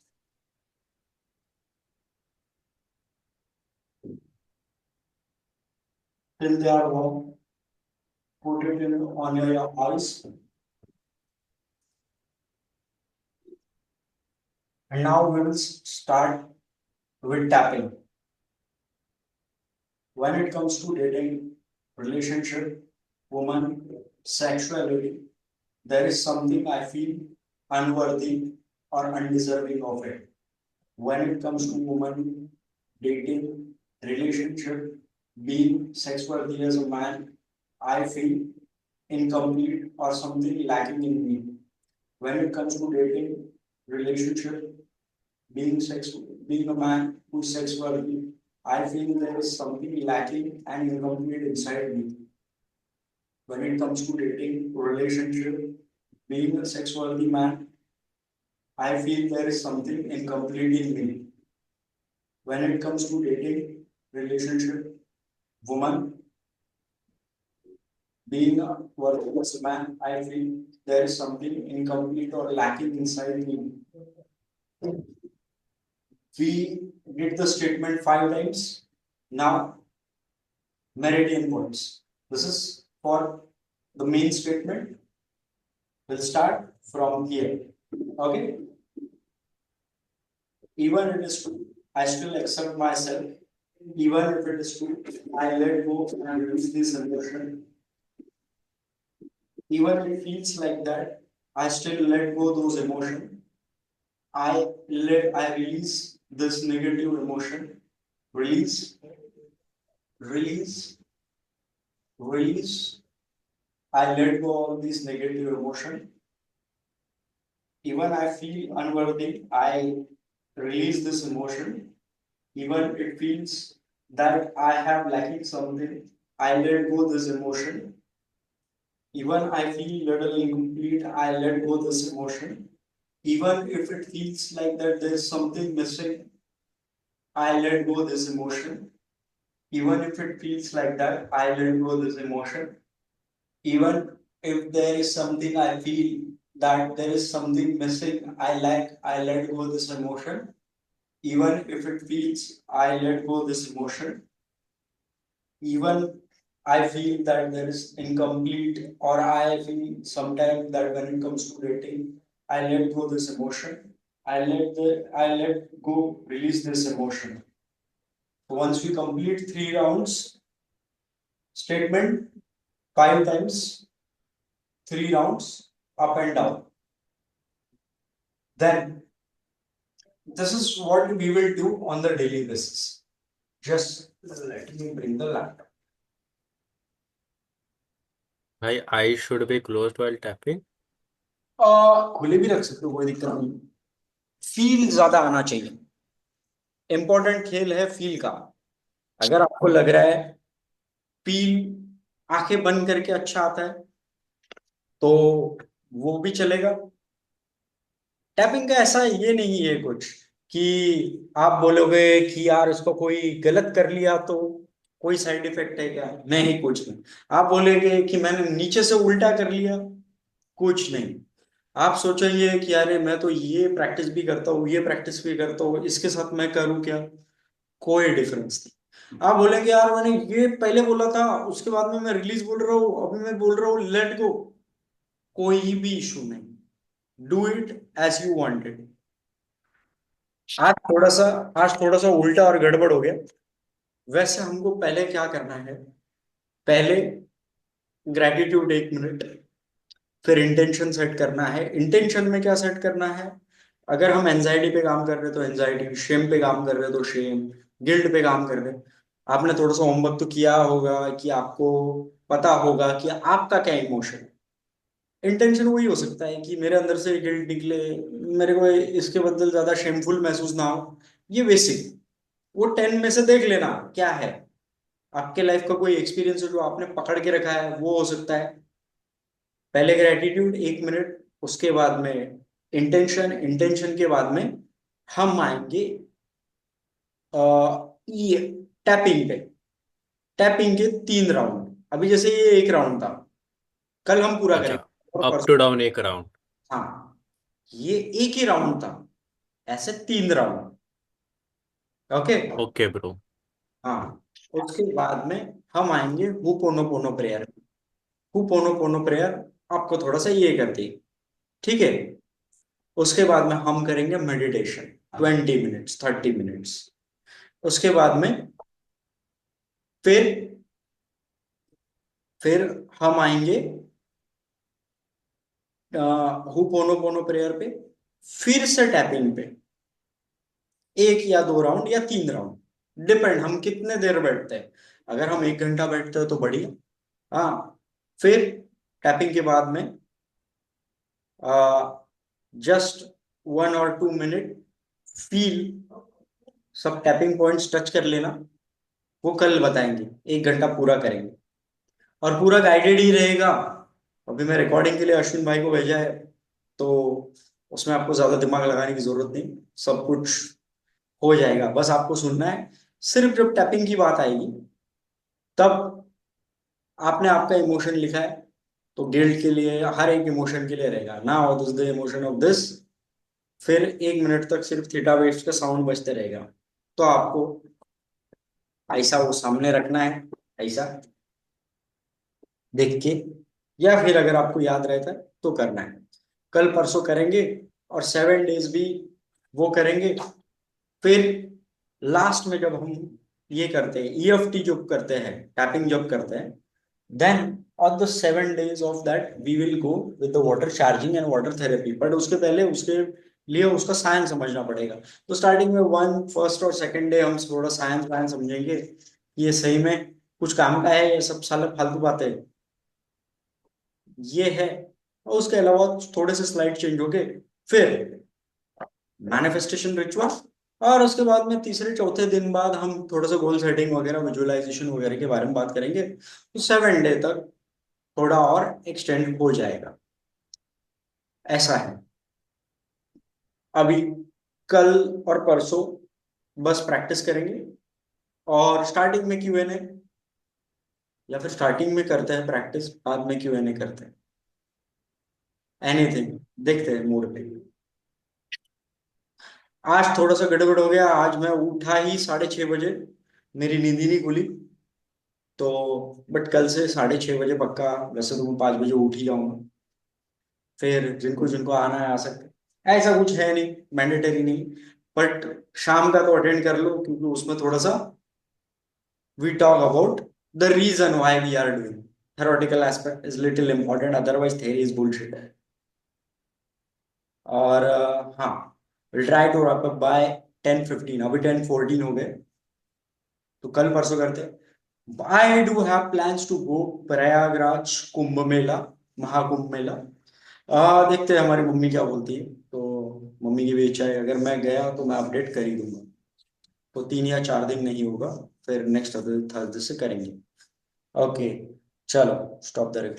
till they are warm. Put it in on your eyes. And now we will start with tapping. When it comes to dating, relationship, woman, sexuality, there is something I feel unworthy or undeserving of it. When it comes to woman, dating, relationship, being sex worthy as a man, I feel incomplete or something lacking in me. When it comes to dating, relationship, being a man who's sex worthy, I feel there is something lacking and incomplete inside me. When it comes to dating, relationship, being a sex worthy man, I feel there is something incomplete in me. When it comes to dating, relationship, woman, being a worthless man, I feel there is something incomplete or lacking inside me. We did the statement 5 times. Now, meridian points. This is for the main statement. We'll start from here. Okay. Even if it is true, I still accept myself. Even if it is true, I let go and release this emotion. Even if it feels like that, I still let go those emotions. I release this negative emotion. Release, release, release. I let go of this negative emotion. Even I feel unworthy, I release this emotion. Even it feels that I have lacking something, I let go this emotion. Even I feel little incomplete, I let go this emotion. Even if it feels like that there's something missing, I let go this emotion. Even if it feels like that, I let go this emotion. Even if there is something I feel that there is something missing, I lack, I let go this emotion. Even if it feels I let go this emotion. Even I feel that there is incomplete, or I feel sometimes that when it comes to dating, I let go this emotion. I let go, release this emotion. So once we complete 3 rounds, statement 5 times, 3 rounds, up and down. Then this is what we will do on the daily basis. Just let me bring the laptop. भाई I should be closed while tapping. खुले भी रख सकते हो, कोई दिक्कत नहीं। Feel ज्यादा आना चाहिए। इंपॉर्टेंट खेल है फील का। अगर आपको लग रहा है फील आंखें बंद करके अच्छा आता है तो वो भी चलेगा। टैपिंग का ऐसा ये नहीं है कुछ कि आप बोलोगे कि यार इसको कोई गलत कर लिया तो कोई साइड इफेक्ट है क्या? नहीं, कुछ नहीं। आप बोलेगे कि मैंने नीचे से उल्टा कर लिया, कुछ नहीं। आप सोचेंगे कि अरे मैं तो ये प्रैक्टिस भी करता हूँ, ये प्रैक्टिस भी करता हूँ, इसके साथ मैं करूँ क्या? कोई डिफरेंस नहीं। आप बोलेंगे यार मैंने ये पहले बोला था, उसके बाद में मैं रिलीज बोल रहा हूँ, अभी मैं बोल रहा हूँ लेट गो। कोई भी इशू नहीं। Do it as you wanted. आज थोड़ा सा आज थोड़ा सा उल्टा और गड़बड़ हो गया। वैसे हमको पहले क्या करना है? पहले ग्रेटिट्यूड 1 मिनट, फिर इंटेंशन सेट करना है। इंटेंशन में क्या सेट करना है? अगर हम एंजाइटी पे काम कर रहे हैं तो एंजाइटी, शेम पे काम कर रहे हैं तो शेम, गिल्ट पे काम कर रहे हैं। आपने थोड़ा सा होमवर्क तो किया होगा कि आपको पता होगा कि आपका क्या इमोशन है। इंटेंशन वही हो सकता है कि मेरे अंदर से गिल्ट निकले, मेरे को इसके बदल ज्यादा शेमफुल महसूस ना हो। ये बेसिक, वो 10 में से देख लेना क्या है। आपके लाइफ का कोई एक्सपीरियंस है जो आपने पकड़ के रखा है, वो हो सकता है। पहले ग्रेटिट्यूड 1 मिनट, उसके बाद में इंटेंशन, इंटेंशन के बाद में हम आएंगे ये टैपिंग पे। टैपिंग के 3 राउंड। अभी जैसे ये 1 राउंड था, कल हम पूरा अच्छा, करेंगे और अप टू परसों। डाउन एक राउंड। हाँ, ये एक ही राउंड था, ऐसे 3 राउंड। ओके। Okay bro. हाँ, उसके बाद में हम आएंगे हुपोनोपोनो प्रेयर। हुपोनोपोनो प्रेयर आपको थोड़ा सा ये करती है, ठीक है। उसके बाद में हम करेंगे मेडिटेशन, 20 मिनट्स 30 मिनट्स। उसके बाद में फिर फिर हम आएंगे हुपोनोपोनो प्रेयर पे, फिर से टैपिंग पे, 1 या 2 राउंड या 3 राउंड, डिपेंड हम कितने देर बैठते हैं। अगर हम 1 घंटा बैठते हैं तो बढ़िया। हाँ, फिर टैपिंग के बाद में जस्ट 1 और 2 मिनट फील, सब टैपिंग पॉइंट्स टच कर लेना। वो कल बताएंगे, 1 घंटा पूरा करेंगे और पूरा गाइडेड ही रहेगा। अभी मैं रिकॉर्डिंग के लिए अश्विन भाई को भेजा है, तो उसमें आपको ज्यादा दिमाग लगाने की जरूरत नहीं, सब कुछ हो जाएगा, बस आपको सुनना है। सिर्फ जब टैपिंग की बात आएगी तब आपने आपका इमोशन लिखा है, तो गिल्ट के लिए, हर एक इमोशन के लिए रहेगा ना, this the emotion of this. फिर 1 मिनट तक सिर्फ थीटा वेव्स का साउंड बजते रहेगा। तो आपको ऐसा वो सामने रखना है, ऐसा देख के, या फिर अगर आपको याद रहता है तो करना है। कल परसों करेंगे और 7 डेज भी वो करेंगे। फिर लास्ट में जब हम ये करते हैं, ईएफटी जब करते हैं, टैपिंग जब करते हैं, then on the 7 days of that we will go with the water charging and water therapy. But उसके पहले उसके लिए उसका साइंस समझना पड़ेगा। तो स्टार्टिंग में फर्स्ट और सेकंड डे हम थोड़ा साइंस वाइंस समझेंगे, ये सही में कुछ काम का है, ये सब साल फालतू बातें ये है। और उसके अलावा थोड़े से स्लाइड चेंज हो गए, फिर मैनिफेस्टेशन रिचुअल। और उसके बाद में तीसरे चौथे दिन बाद हम थोड़ा सा गोल सेटिंग वगैरह, विजुअलाइजेशन वगैरह के बारे में बात करेंगे, तो 7 डे तक थोड़ा और एक्सटेंड हो जाएगा। ऐसा है। अभी कल और परसों बस प्रैक्टिस करेंगे, और स्टार्टिंग में क्यूएनए, या फिर स्टार्टिंग में करते हैं प्रैक्टिस, बाद में क्यूएनए करते हैं, एनीथिंग, देखते हैं मूड पे। आज थोड़ा सा गड़बड़ हो गया, आज मैं उठा ही 6:30 बजे, मेरी नींद ही नहीं खुली। तो बट कल से 6:30 बजे पक्का, वैसे तो मैं 5 बजे उठ ही जाऊंगा। फिर जिनको जिनको आना है आ सकते हैं। ऐसा कुछ है नहीं, मैंडेटरी नहीं। बट शाम का तो अटेंड कर लो, क्योंकि उसमें थोड़ा सा we talk about the reason why we are doing. Theoretical aspect is little important, otherwise theory is bullshit. और हाँ, we'll try to wrap up by 10:15, अभी 10:14 हो गए, तो कल परसों करते हैं। I do have plans to go Prayagraj Kumbh Mela, Mahakumbh Mela. देखते हैं हमारी मम्मी क्या बोलती है, तो मम्मी की भी इच्छा है, अगर मैं गया तो मैं अपडेट कर ही दूंगा। तो 3 या 4 दिन नहीं होगा, फिर नेक्स्ट थर्सडे से करेंगे। ओके, चलो स्टॉप द रिकॉर्डिंग।